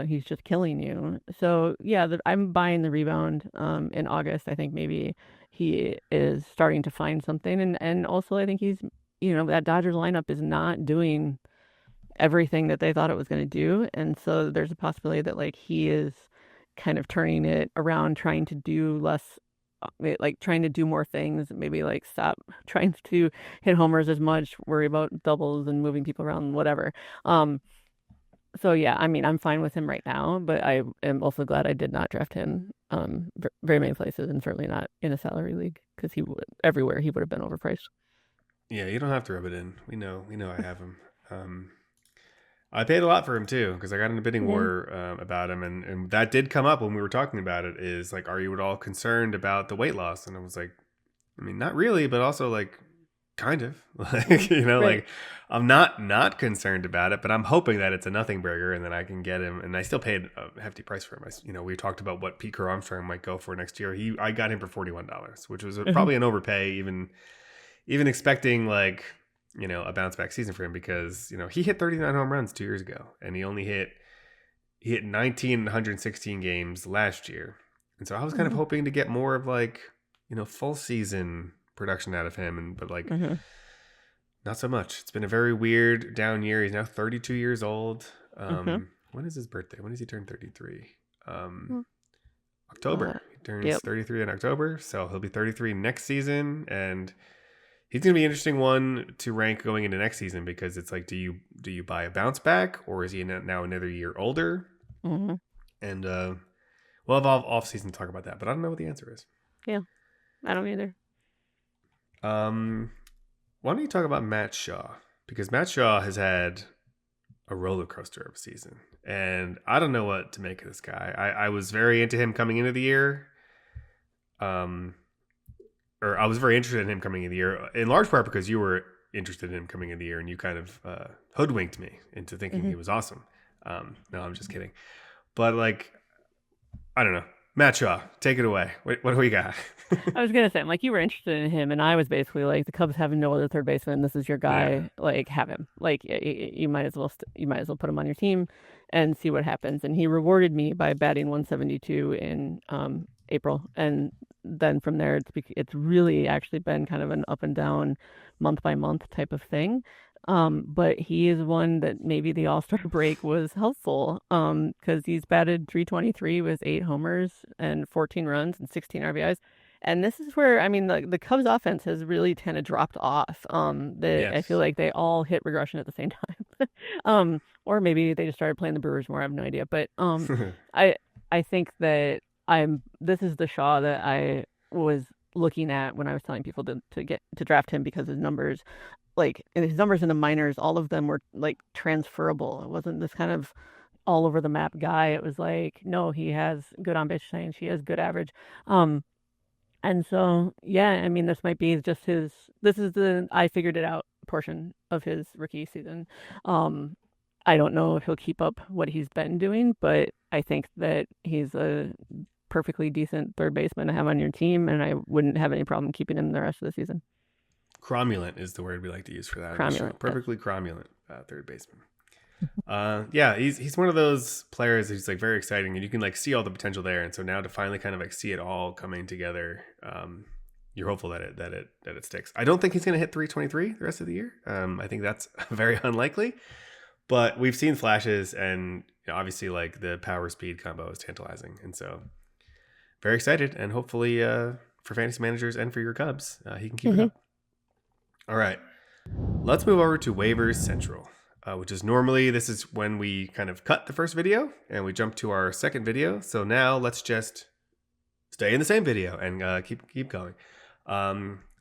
he's just killing you. So yeah, I'm buying the rebound. In August, I think maybe he is starting to find something, and also I think he's, that Dodgers lineup is not doing everything that they thought it was going to do, and so there's a possibility that like he is kind of turning it around, trying to do less, like trying to do more things, maybe like stop trying to hit homers as much, worry about doubles and moving people around, whatever. So yeah, I mean, I'm fine with him right now, but I am also glad I did not draft him very many places, and certainly not in a salary league, because everywhere he would have been overpriced. Yeah, you don't have to rub it in. We know I have him. I paid a lot for him too, because I got in a bidding war about him, and that did come up when we were talking about it. Is like, are you at all concerned about the weight loss? And I was like, I mean, not really, but also like, kind of, like Right. like I'm not concerned about it, but I'm hoping that it's a nothing burger and then I can get him. And I still paid a hefty price for him. We talked about what Pete Crow-Armstrong might go for next year. I got him for $41, which was probably an overpay, even expecting like, a bounce back season for him, because, he hit 39 home runs 2 years ago, and he hit 19 in 116 games last year. And so I was kind of hoping to get more of like, full season production out of him, but like not so much. It's been a very weird down year. He's now 32 years old. When is his birthday? When does he turn 33? October. He turns 33 in October, so he'll be 33 next season, and he's going to be an interesting one to rank going into next season, because it's like, do you buy a bounce back, or is he now another year older? And we'll have off season to talk about that, but I don't know what the answer is. Yeah, I don't either. why don't you talk about Matt Shaw? Because Matt Shaw has had a roller coaster of a season, and I don't know what to make of this guy. I was very into him coming into the year. Or I was very interested in him coming into the year, in large part because you were interested in him coming into the year, and you kind of hoodwinked me into thinking he was awesome. No, I'm just kidding. But like, I don't know. Matt Shaw, take it away. What do we got? I was gonna say, I'm like, you were interested in him, and I was basically like, the Cubs have no other third baseman. This is your guy. Yeah. Like, have him. Like, you might as well put him on your team and see what happens. And he rewarded me by batting 172 in April, and then from there, it's really actually been kind of an up and down, month by month type of thing. But he is one that maybe the All-Star break was helpful, because he's batted 323 with 8 homers and 14 runs and 16 RBIs. And this is where, I mean, the Cubs offense has really kind of dropped off. I feel like they all hit regression at the same time. Or maybe they just started playing the Brewers more. I have no idea. But I think that this is the Shaw that I was looking at when I was telling people to draft him, because his numbers, like his numbers in the minors, all of them were like transferable. It wasn't this kind of all over the map guy. It was like, no, he has good on base percentage, he has good average. And so, yeah, I mean, this might be just this is the I figured it out portion of his rookie season. I don't know if he'll keep up what he's been doing, but I think that he's a perfectly decent third baseman to have on your team, and I wouldn't have any problem keeping him the rest of the season. Cromulent is the word we like to use for that. Cromulent, perfectly cromulent third baseman. Yeah, he's one of those players who's like very exciting, and you can like see all the potential there. And so now to finally kind of like see it all coming together, you're hopeful that it sticks. I don't think he's going to hit 323 the rest of the year. I think that's very unlikely. But we've seen flashes, and obviously like the power speed combo is tantalizing, and so very excited, and hopefully for fantasy managers and for your Cubs, he can keep it up. All right, let's move over to Waivers Central, which is normally, this is when we kind of cut the first video and we jump to our second video. So now let's just stay in the same video and keep going.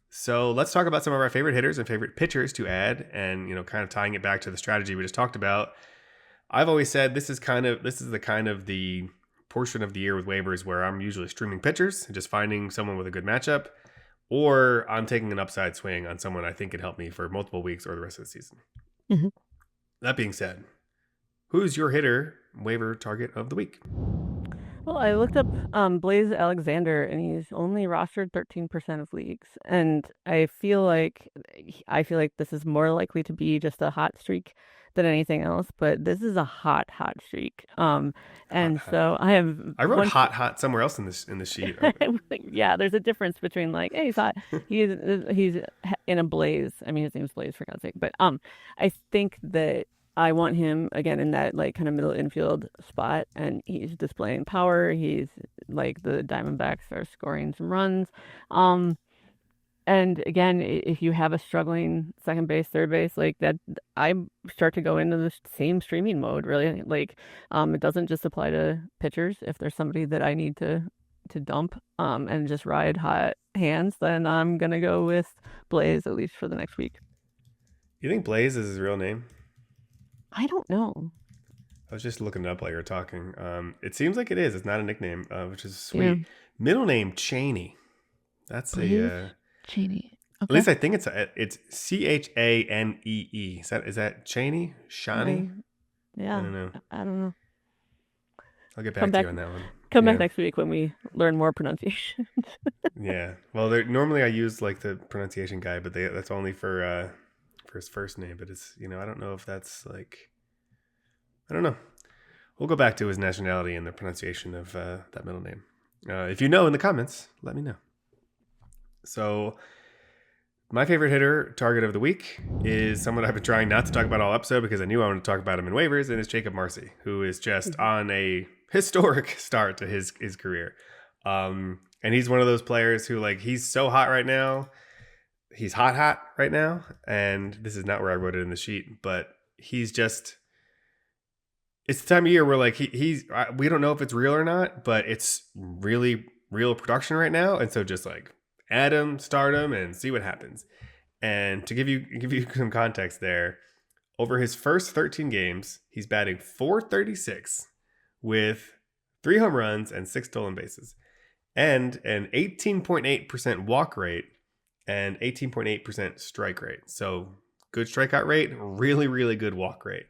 So let's talk about some of our favorite hitters and favorite pitchers to add, and kind of tying it back to the strategy we just talked about. I've always said this is the portion of the year with waivers where I'm usually streaming pitchers and just finding someone with a good matchup, or I'm taking an upside swing on someone I think can help me for multiple weeks or the rest of the season. Mm-hmm. That being said, who's your hitter waiver target of the week? Well, I looked up Blaze Alexander, and he's only rostered 13% of leagues, and I feel like this is more likely to be just a hot streak than anything else. But this is a hot streak. And hot. So I wrote hot somewhere else in the sheet. Yeah, there's a difference between like, hey, he's hot. He's in a blaze. I mean, his name's Blaze, for God's sake. But I think that I want him again in that like kind of middle infield spot, and he's displaying power. He's like, the Diamondbacks are scoring some runs. And again, if you have a struggling second base, third base, like that, I start to go into the same streaming mode, really. Like, it doesn't just apply to pitchers. If there's somebody that I need to dump and just ride hot hands, then I'm gonna go with Blaze, at least for the next week. You think Blaze is his real name? I don't know. I was just looking it up while you were talking. It seems like it is. It's not a nickname, which is sweet. Yeah. Middle name Cheney. That's Blaze Cheney. Okay. At least I think it's Chanee. Is that Cheney? Shani? Yeah. I don't know. I'll get back to you on that one. Come back next week when we learn more pronunciations. Yeah. Well, normally I use like the pronunciation guy, but that's only for his first name. But it's I don't know if that's like, I don't know. We'll go back to his nationality and the pronunciation of that middle name. If you know in the comments, let me know. So my favorite hitter target of the week is someone I've been trying not to talk about all episode because I knew I wanted to talk about him in waivers, and it's Jakob Marsee, who is just on a historic start to his career. And he's one of those players who, like, he's so hot right now. He's hot right now. And this is not where I wrote it in the sheet, but he's just, it's the time of year where like we don't know if it's real or not, but it's really real production right now. And so just like add him, start him, and see what happens. And to give you some context there, over his first 13 games, he's batting .436 with 3 home runs and 6 stolen bases, and an 18.8% walk rate and 18.8% strike rate. So good strikeout rate, really, really good walk rate.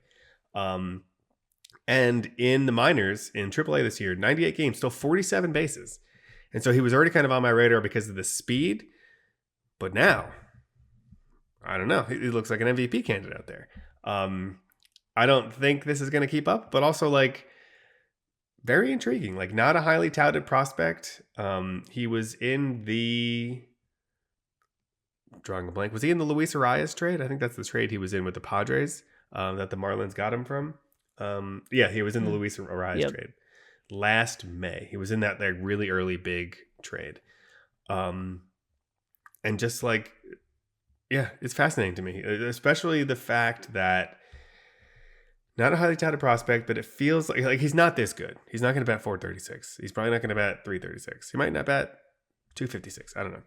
And in the minors, in AAA this year, 98 games, still 47 bases. And so he was already kind of on my radar because of the speed. But now, I don't know. He looks like an MVP candidate out there. I don't think this is going to keep up, but also like very intriguing. Like not a highly touted prospect. He was in the... drawing a blank. Was he in the Luis Arias trade? I think that's the trade he was in with the Padres that the Marlins got him from. Yeah, he was in the Luis Arias trade last May. He was in that like really early big trade. And just like, yeah, it's fascinating to me, especially the fact that not a highly touted prospect, but it feels like he's not this good. He's not going to bat .436. He's probably not going to bat .336. He might not bat .256. I don't know.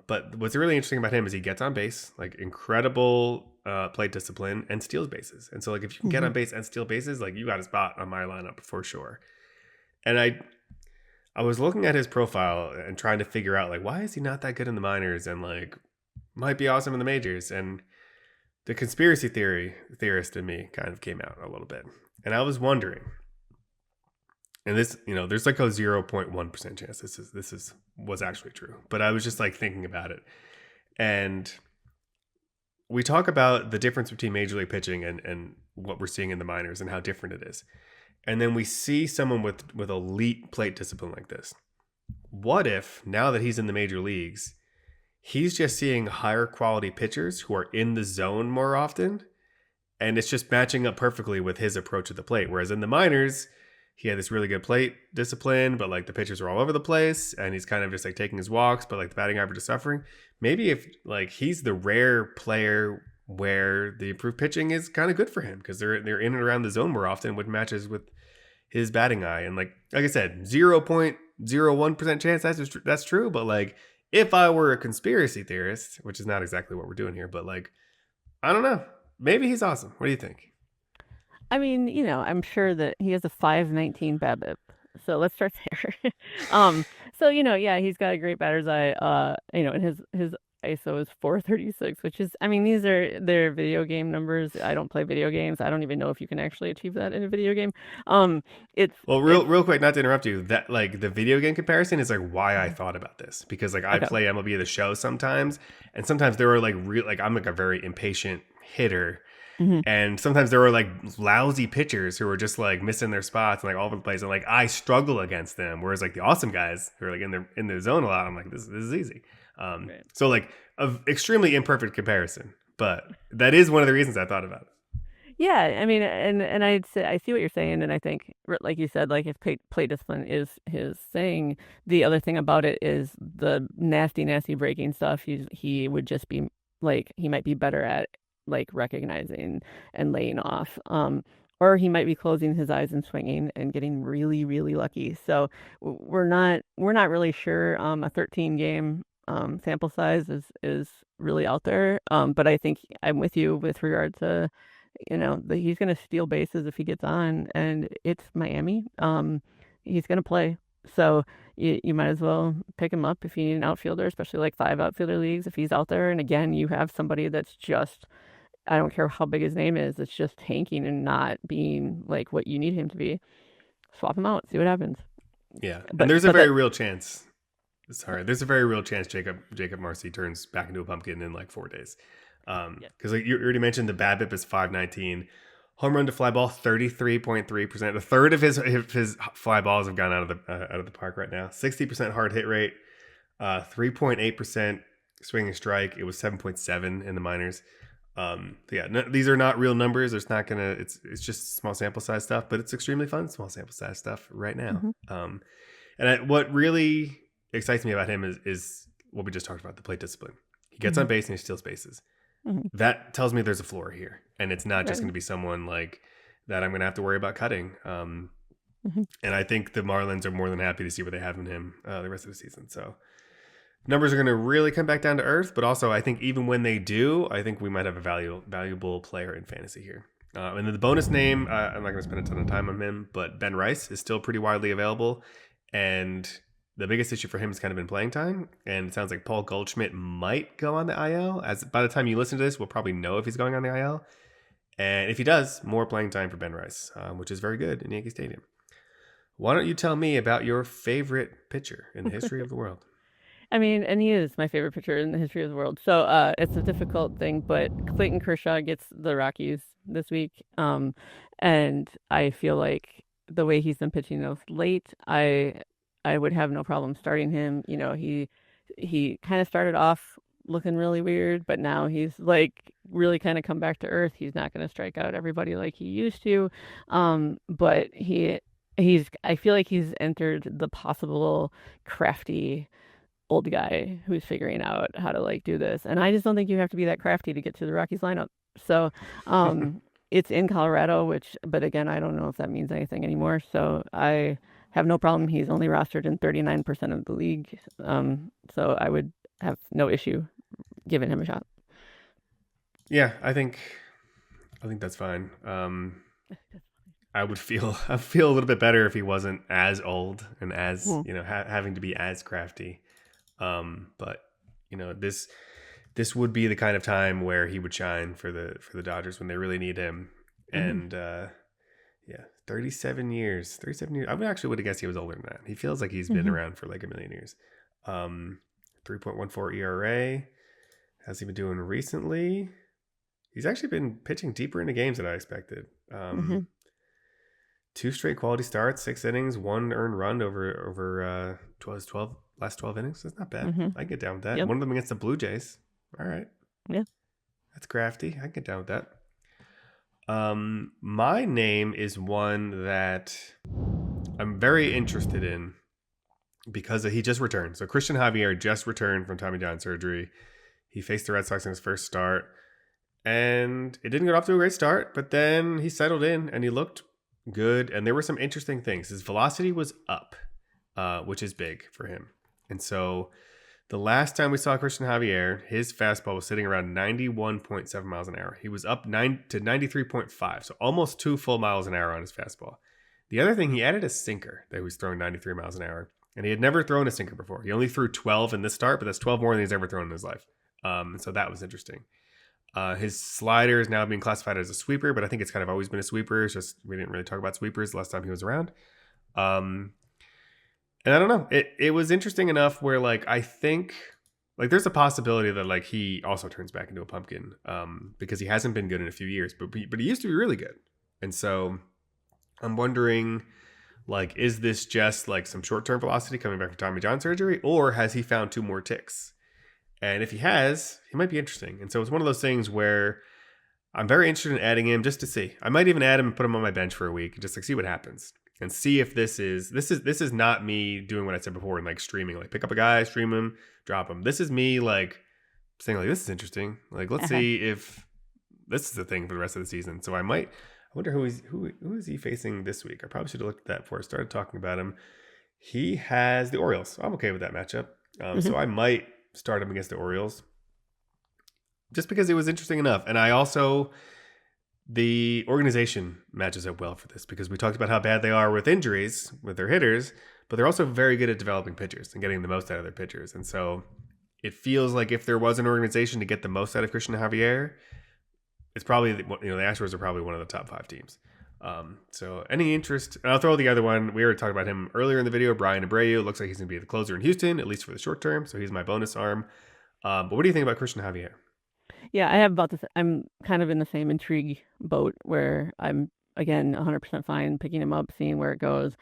But what's really interesting about him is he gets on base, like incredible plate discipline, and steals bases. And so like if you can get on base and steal bases, like you got a spot on my lineup for sure. And I was looking at his profile and trying to figure out like why is he not that good in the minors and like might be awesome in the majors. And the conspiracy theorist in me kind of came out a little bit. And I was wondering, and this, you know, there's like a 0.1% chance this was actually true. But I was just like thinking about it. And we talk about the difference between major league pitching and what we're seeing in the minors and how different it is. And then we see someone with elite plate discipline like this. What if now that he's in the major leagues, he's just seeing higher quality pitchers who are in the zone more often, and it's just matching up perfectly with his approach at the plate. Whereas in the minors, he had this really good plate discipline, but like the pitchers are all over the place, and he's kind of just like taking his walks, but like the batting average is suffering. Maybe if like he's the rare player where the improved pitching is kind of good for him because they're in and around the zone more often, which matches with his batting eye. And like I said, 0.01% chance that's true, but like if I were a conspiracy theorist, which is not exactly what we're doing here, but like, I don't know. Maybe he's awesome. What do you think? I mean, you know, I'm sure that he has a 519 BABIP. So let's start there. So you know, yeah, he's got a great batter's eye. You know, and his ISO is 436, which is, I mean, these are their video game numbers. I don't play video games. I don't even know if you can actually achieve that in a video game. Real quick, not to interrupt you, that like the video game comparison is like why I thought about this, because like I play MLB The Show sometimes, and sometimes there are like I'm like a very impatient hitter. And sometimes there are like lousy pitchers who are just like missing their spots and like all over the place, and like I struggle against them. Whereas like the awesome guys who are like in their zone a lot, I'm like this is easy. Right. So like an extremely imperfect comparison, but that is one of the reasons I thought about it. Yeah, I mean, and I'd say I see what you're saying, and I think, like you said, like if play discipline is his thing, the other thing about it is the nasty breaking stuff. He would just be like he might be better at like recognizing and laying off, or he might be closing his eyes and swinging and getting really lucky. So we're not really sure. A 13 game sample size is really out there, but I think I'm with you with regard to, you know, that he's going to steal bases if he gets on, and it's Miami. He's going to play. So you might as well pick him up if you need an outfielder, especially like 5 outfielder leagues if he's out there. And again, you have somebody that's just, I don't care how big his name is, it's just tanking and not being like what you need him to be. Swap him out, see what happens. Yeah, and there's a very real chance. There's a very real chance Jakob Marsee turns back into a pumpkin in like 4 days. Because like you already mentioned, the BABIP is 519. Home run to fly ball 33.3%. A third of his fly balls have gone out of the park right now. 60% hard hit rate. 3.8% swing and strike. It was 7.7 in the minors. These are not real numbers. There's not gonna. It's just small sample size stuff, but it's extremely fun small sample size stuff right now. What really excites me about him is what we just talked about, the plate discipline. He gets on base and he steals bases. That tells me there's a floor here, and it's not just going to be someone like that I'm going to have to worry about cutting. And I think the Marlins are more than happy to see what they have in him the rest of the season. So numbers are going to really come back down to earth. But also, I think even when they do, I think we might have a valuable player in fantasy here. And then the bonus name, I'm not going to spend a ton of time on him, but Ben Rice is still pretty widely available. And the biggest issue for him has kind of been playing time. And it sounds like Paul Goldschmidt might go on the IL. As by the time you listen to this, we'll probably know if he's going on the IL. And if he does, more playing time for Ben Rice, which is very good in Yankee Stadium. Why don't you tell me about your favorite pitcher in the history of the world? I mean, and he is my favorite pitcher in the history of the world. So it's a difficult thing, but Clayton Kershaw gets the Rockies this week. And I feel like the way he's been pitching of late, I would have no problem starting him. You know, he kind of started off looking really weird, but now he's like really kind of come back to earth. He's not going to strike out everybody like he used to. But he's I feel like he's entered the possible crafty old guy who's figuring out how to like do this. And I just don't think you have to be that crafty to get to the Rockies lineup. So it's in Colorado, but again, I don't know if that means anything anymore. So I have no problem. He's only rostered in 39% of the league. So I would have no issue giving him a shot. Yeah, I think that's fine. I'd feel a little bit better if he wasn't as old and as having to be as crafty. But this would be the kind of time where he would shine for the Dodgers when they really need him. And 37 years. I would have guessed he was older than that. He feels like he's been around for like a million years. 3.14 ERA. How's he been doing recently? He's actually been pitching deeper into games than I expected. 2 straight quality starts, 6 innings, 1 earned run over 12 innings. That's not bad. I can get down with that. Yep. One of them against the Blue Jays. All right. Yeah. That's crafty. I can get down with that. My name is one that I'm very interested in because he just returned. So Cristian Javier just returned from Tommy John surgery. He faced the Red Sox in his first start, and it didn't get off to a great start, but then he settled in and he looked good. And there were some interesting things. His velocity was up, which is big for him. And so the last time we saw Cristian Javier, his fastball was sitting around 91.7 miles an hour. He was up to 93.5, so almost 2 full miles an hour on his fastball. The other thing, he added a sinker that he was throwing 93 miles an hour, and he had never thrown a sinker before. He only threw 12 in this start, but that's 12 more than he's ever thrown in his life. So that was interesting. His slider is now being classified as a sweeper, but I think it's kind of always been a sweeper. It's just we didn't really talk about sweepers the last time he was around. And I don't know. It was interesting enough where like I think like there's a possibility that like he also turns back into a pumpkin because he hasn't been good in a few years, but he used to be really good. And so I'm wondering like is this just like some short-term velocity coming back from Tommy John surgery, or has he found 2 more ticks? And if he has, he might be interesting. And so it's one of those things where I'm very interested in adding him just to see. I might even add him and put him on my bench for a week, just like see what happens and see if this is not me doing what I said before and like streaming, like pick up a guy, stream him, drop him. This is me like saying like, this is interesting. Like, let's see if this is the thing for the rest of the season. So I wonder who is he facing this week? I probably should have looked at that before I started talking about him. He has the Orioles. I'm okay with that matchup. So I might start him against the Orioles just because it was interesting enough. And I also, the organization matches up well for this because we talked about how bad they are with injuries with their hitters, but they're also very good at developing pitchers and getting the most out of their pitchers. And so it feels like if there was an organization to get the most out of Cristian Javier, it's probably, the Astros are probably one of the top 5 teams. So any interest, and I'll throw the other one. We already talked about him earlier in the video, Brian Abreu. Looks like he's going to be the closer in Houston, at least for the short term. So he's my bonus arm. But what do you think about Cristian Javier? Yeah, I have about this. I'm kind of in the same intrigue boat where I'm, again, 100% fine picking him up, seeing where it goes,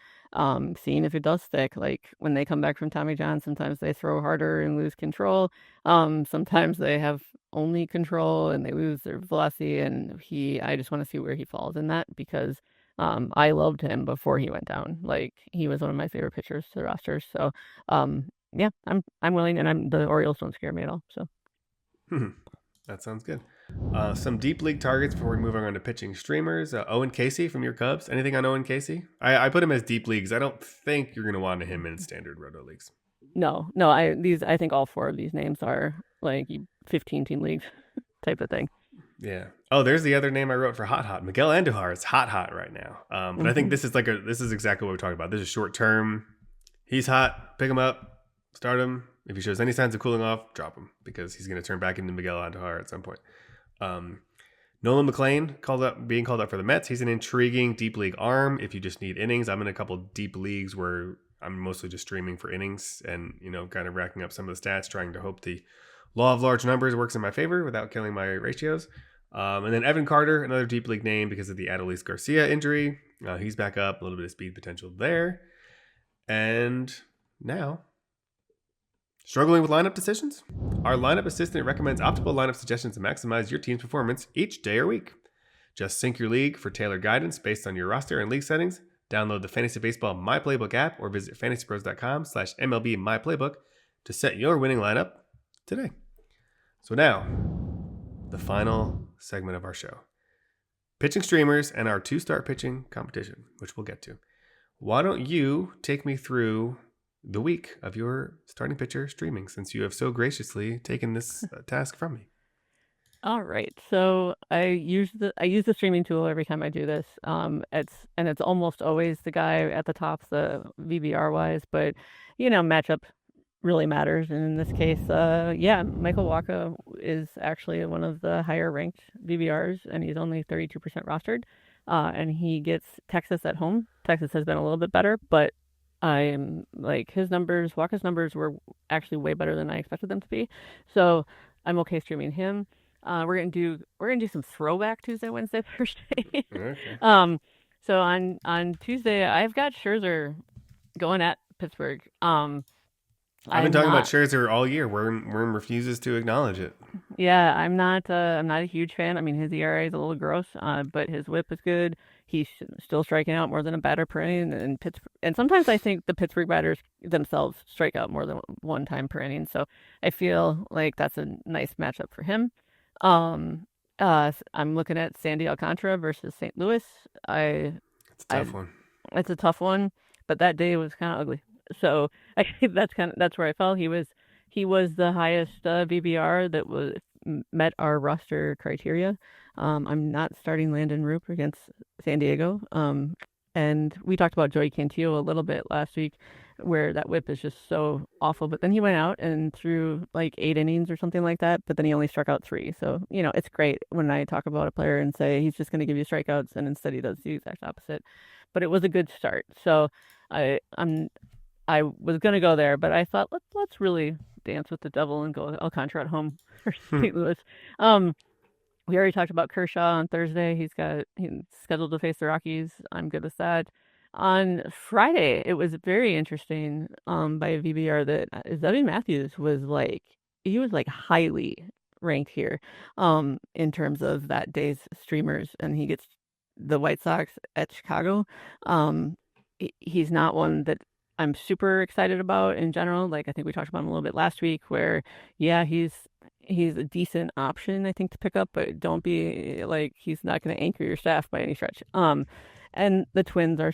seeing if it does stick. Like when they come back from Tommy John, sometimes they throw harder and lose control. Sometimes they have only control and they lose their velocity. And I just want to see where he falls in that because I loved him before he went down. Like he was one of my favorite pitchers to the roster. So yeah, I'm willing, and the Orioles don't scare me at all. So. That sounds good. Some deep league targets before we move on to pitching streamers. Owen Casey from your Cubs. Anything on Owen Casey? I put him as deep leagues. I don't think you're going to want him in standard roto leagues. No, I think all four of these names are like 15-team leagues type of thing. Yeah. Oh, there's the other name I wrote for hot. Miguel Andujar is hot right now. But I think Hmm. this is exactly what we're talking about. This is short term. He's hot. Pick him up. Start him. If he shows any signs of cooling off, drop him because he's going to turn back into Miguel Andujar at some point. Um, Nolan McLean being called up for the Mets. He's an intriguing deep league arm. If you just need innings, I'm in a couple deep leagues where I'm mostly just streaming for innings and kind of racking up some of the stats, trying to hope the law of large numbers works in my favor without killing my ratios. And then Evan Carter, another deep league name because of the Adolis Garcia injury. He's back up, a little bit of speed potential there. And now, struggling with lineup decisions? Our lineup assistant recommends optimal lineup suggestions to maximize your team's performance each day or week. Just sync your league for tailored guidance based on your roster and league settings. Download the Fantasy Baseball My Playbook app or visit fantasypros.com/MLB My Playbook to set your winning lineup today. So now, the final segment of our show. Pitching streamers and our 2-start pitching competition, which we'll get to. Why don't you take me through the week of your starting pitcher streaming, since you have so graciously taken this task from me? All right. So I use the streaming tool every time I do this. It's almost always the guy at the top, the VBR wise, but matchup really matters. And in this case, Michael Wacha is actually one of the higher ranked VBRs, and he's only 32% rostered. And he gets Texas at home. Texas has been a little bit better, but I'm like Wacha's numbers were actually way better than I expected them to be. So I'm okay streaming him. We're gonna do some throwback Tuesday, Wednesday, Thursday. Okay. um, so on Tuesday I've got Scherzer going at Pittsburgh. I've been I'm talking about not. Scherzer all year. Worm refuses to acknowledge it. Yeah, I'm not. I'm not a huge fan. I mean, his ERA is a little gross, but his WHIP is good. He's still striking out more than a batter per inning, and Pittsburgh. And sometimes I think the Pittsburgh batters themselves strike out more than one time per inning. So I feel like that's a nice matchup for him. Um, I'm looking at Sandy Alcantara versus St. Louis. I, It's a I, tough one. it's a tough one, but that day was kind of ugly. So that's where I fell. He was the highest VBR that met our roster criteria. I'm not starting Landon Roop against San Diego. And we talked about Joey Cantillo a little bit last week, where that whip is just so awful. But then he went out and threw like 8 innings or something like that. But then he only struck out 3. So it's great when I talk about a player and say he's just going to give you strikeouts, and instead he does the exact opposite. But it was a good start. So I was gonna go there, but I thought let's really dance with the devil and go Alcantara at home for St. Louis. Um, we already talked about Kershaw on Thursday. He's scheduled to face the Rockies. I'm good with that. On Friday, it was very interesting by VBR that Zebby Matthews was highly ranked here in terms of that day's streamers, and he gets the White Sox at Chicago. He's not one that I'm super excited about in general. Like I think we talked about him a little bit last week, where he's a decent option I think to pick up, but don't be like he's not going to anchor your staff by any stretch. And the Twins are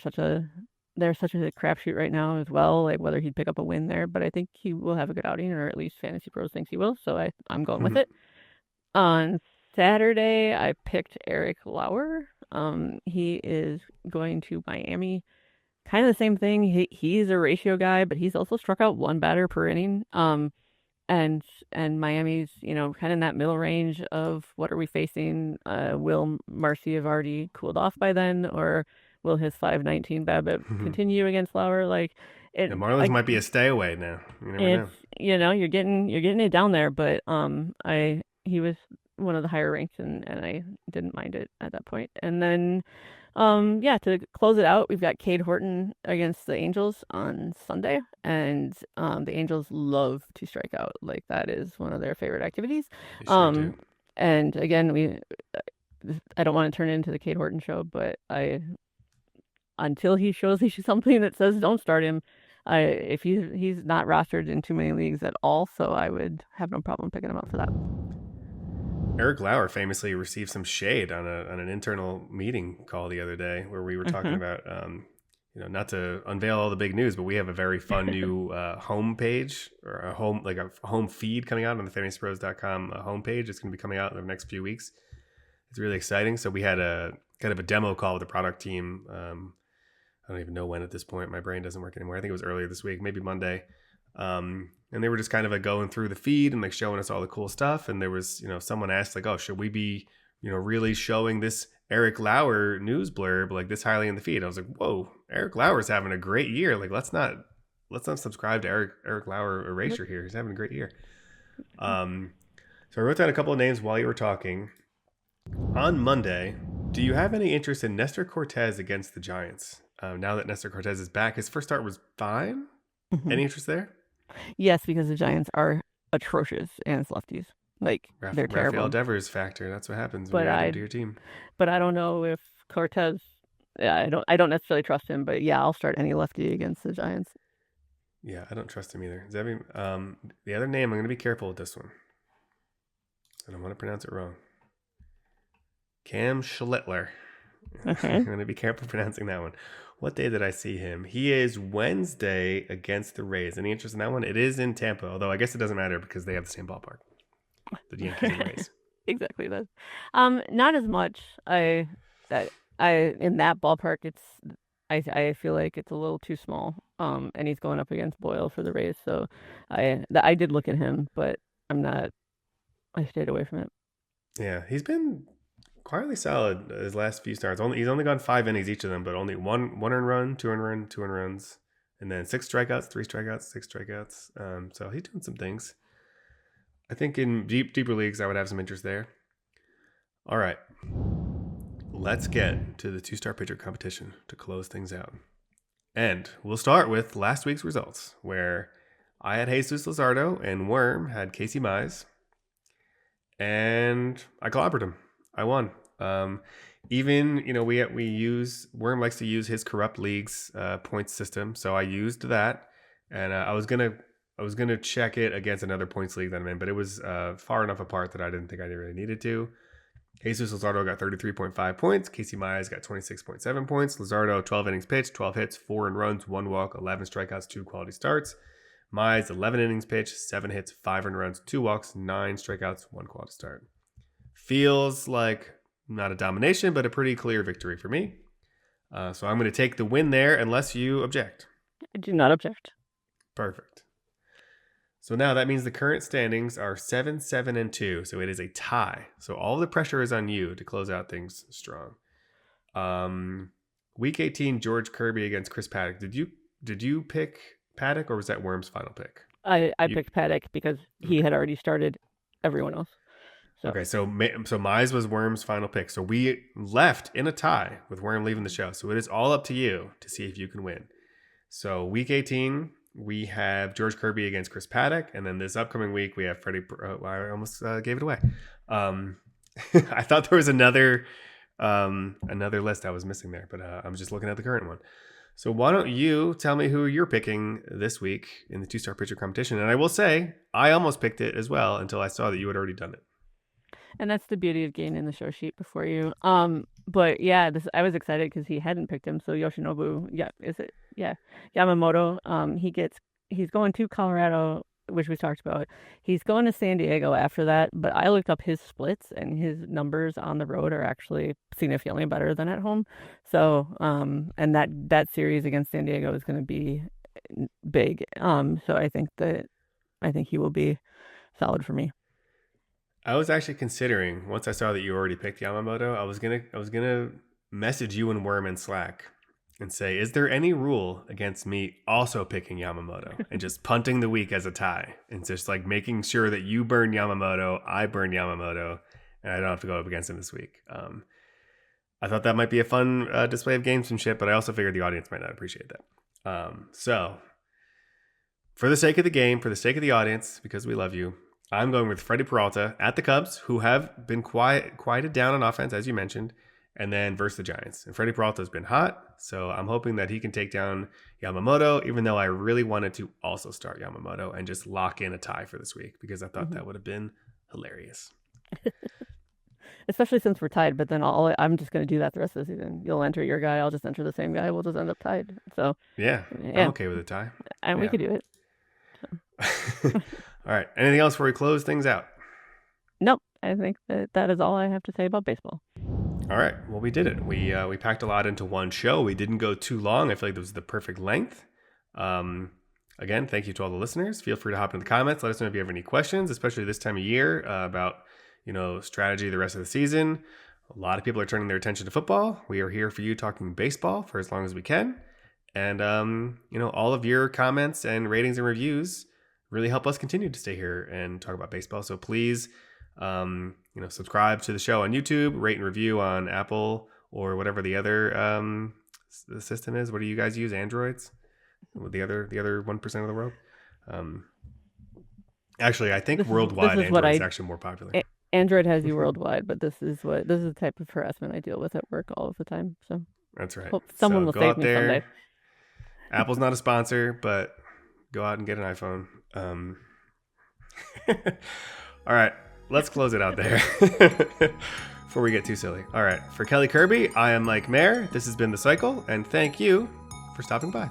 they're such a crapshoot right now as well, like whether he'd pick up a win there, but I think he will have a good outing, or at least Fantasy Pros thinks he will. So I'm going with it. On Saturday, I picked Eric Lauer. He is going to Miami, kind of the same thing. He's a ratio guy, but he's also struck out one batter per inning. And Miami's, kind of in that middle range of what are we facing? Will Marsee have already cooled off by then, or will his 519 BABIP continue against Lauer? Like The it, Marlins like might be a stay away now. You never it's know. you're getting it down there, but he was one of the higher ranks, and I didn't mind it at that point. And then to close it out, we've got Cade Horton against the Angels on Sunday, and the Angels love to strike out. Like that is one of their favorite activities. They sure do. Um, and again, I don't want to turn it into the Cade Horton show, but until he shows you something that says don't start him, if he's not rostered in too many leagues at all, so I would have no problem picking him up for that. Eric Lauer famously received some shade on an internal meeting call the other day where we were talking about not to unveil all the big news, but we have a very fun new home page or a home feed coming out on the FantasyPros.com homepage. It's going to be coming out in the next few weeks. It's really exciting. So we had a kind of a demo call with the product team. I don't even know when at this point. My brain doesn't work anymore. I think it was earlier this week, maybe Monday. And they were just kind of like going through the feed and like showing us all the cool stuff. And there was, someone asked like, oh, should we be, really showing this Eric Lauer news blurb like this highly in the feed? I was like, whoa, Eric Lauer's having a great year. Like, let's not subscribe to Eric Lauer erasure here. He's having a great year. So I wrote down a couple of names while you were talking. On Monday, do you have any interest in Nestor Cortez against the Giants? Now that Nestor Cortez is back, his first start was fine. Mm-hmm. Any interest there? Yes, because the Giants are atrocious and lefties. Like, they're terrible. Rafael Devers factor. That's what happens when you add him to your team. But I don't know if Cortez. Yeah, I don't necessarily trust him. But yeah, I'll start any lefty against the Giants. Yeah, I don't trust him either. The other name, I'm going to be careful with this one. I don't want to pronounce it wrong. Cam Schlittler. Okay. I'm going to be careful pronouncing that one. What day did I see him? He is Wednesday against the Rays. Any interest in that one? It is in Tampa, although I guess it doesn't matter because they have the same ballpark. The Yankees and Rays. Exactly that. Not as much. In that ballpark, I feel like it's a little too small. And he's going up against Boyle for the Rays, so I did look at him, but I stayed away from it. Yeah, he's been quietly solid his last few starts. He's only gone 5 innings each of them, but only one earned run, 2 earned run, 2 earned runs, and then 6 strikeouts, 3 strikeouts, 6 strikeouts. So he's doing some things. I think in deeper leagues, I would have some interest there. All right, let's get to the 2-star pitcher competition to close things out. And we'll start with last week's results, where I had Jesus Luzardo and Worm had Casey Mize, and I clobbered him. I won. Worm likes to use his corrupt leagues points system, so I used that, and I was gonna check it against another points league that I'm in, but it was far enough apart that I didn't think I really needed to. Jesus Luzardo got 33.5 points. Casey Mize got 26.7 points. Luzardo 12 innings pitched, 12 hits, 4 earned runs, 1 walk, 11 strikeouts, 2 quality starts. Mize 11 innings pitched, 7 hits, 5 earned runs, 2 walks, 9 strikeouts, 1 quality start. Feels like not a domination, but a pretty clear victory for me. So I'm going to take the win there unless you object. I do not object. Perfect. So now that means the current standings are 7, 7, and 2. So it is a tie. So all the pressure is on you to close out things strong. Week 18, George Kirby against Chris Paddock. Did you pick Paddock, or was that Worm's final pick? I picked Paddock because he had already started everyone else. So. Okay, so Mize was Worm's final pick. So we left in a tie with Worm leaving the show. So it is all up to you to see if you can win. So week 18, we have George Kirby against Chris Paddock. And then this upcoming week, we have Freddie. I almost gave it away. I thought there was another list I was missing there, but I'm just looking at the current one. So why don't you tell me who you're picking this week in the 2-star pitcher competition? And I will say, I almost picked it as well until I saw that you had already done it. And that's the beauty of getting in the show sheet before you. But yeah, I was excited because he hadn't picked him. So Yoshinobu, Yamamoto. He's going to Colorado, which we talked about. He's going to San Diego after that. But I looked up his splits, and his numbers on the road are actually significantly better than at home. So, and that series against San Diego is going to be big. So I think he will be solid for me. I was actually considering, once I saw that you already picked Yamamoto, I was gonna message you and Worm in Slack and say, is there any rule against me also picking Yamamoto and just punting the week as a tie and just like making sure that you burn Yamamoto, I burn Yamamoto, and I don't have to go up against him this week. I thought that might be a fun display of gamesmanship, but I also figured the audience might not appreciate that. So for the sake of the game, for the sake of the audience, because we love you, I'm going with Freddie Peralta at the Cubs, who have been quieted down on offense, as you mentioned, and then versus the Giants. And Freddie Peralta has been hot, so I'm hoping that he can take down Yamamoto, even though I really wanted to also start Yamamoto and just lock in a tie for this week because I thought that would have been hilarious. especially since we're tied. But then I'm just going to do that the rest of the season. You'll enter your guy. I'll just enter the same guy. We'll just end up tied. So Yeah, I'm okay with a tie. And we could do it. All right. Anything else before we close things out? Nope. I think that is all I have to say about baseball. All right. Well, we did it. We packed a lot into one show. We didn't go too long. I feel like this was the perfect length. Again, thank you to all the listeners. Feel free to hop in the comments. Let us know if you have any questions, especially this time of year about, strategy the rest of the season. A lot of people are turning their attention to football. We are here for you talking baseball for as long as we can. And, all of your comments and ratings and reviews really help us continue to stay here and talk about baseball. So please, subscribe to the show on YouTube, rate and review on Apple or whatever the other system is. What do you guys use? Androids? The other 1% of the world? Actually, I think worldwide Android is actually more popular. Android has you worldwide, but this is the type of harassment I deal with at work all of the time. So that's right. Hope someone will save me someday. Apple's not a sponsor, but go out and get an iPhone. All right, let's close it out there before we get too silly. All right, for Kelly Kirby, I am Mike Maher. This has been The Cycle, and thank you for stopping by.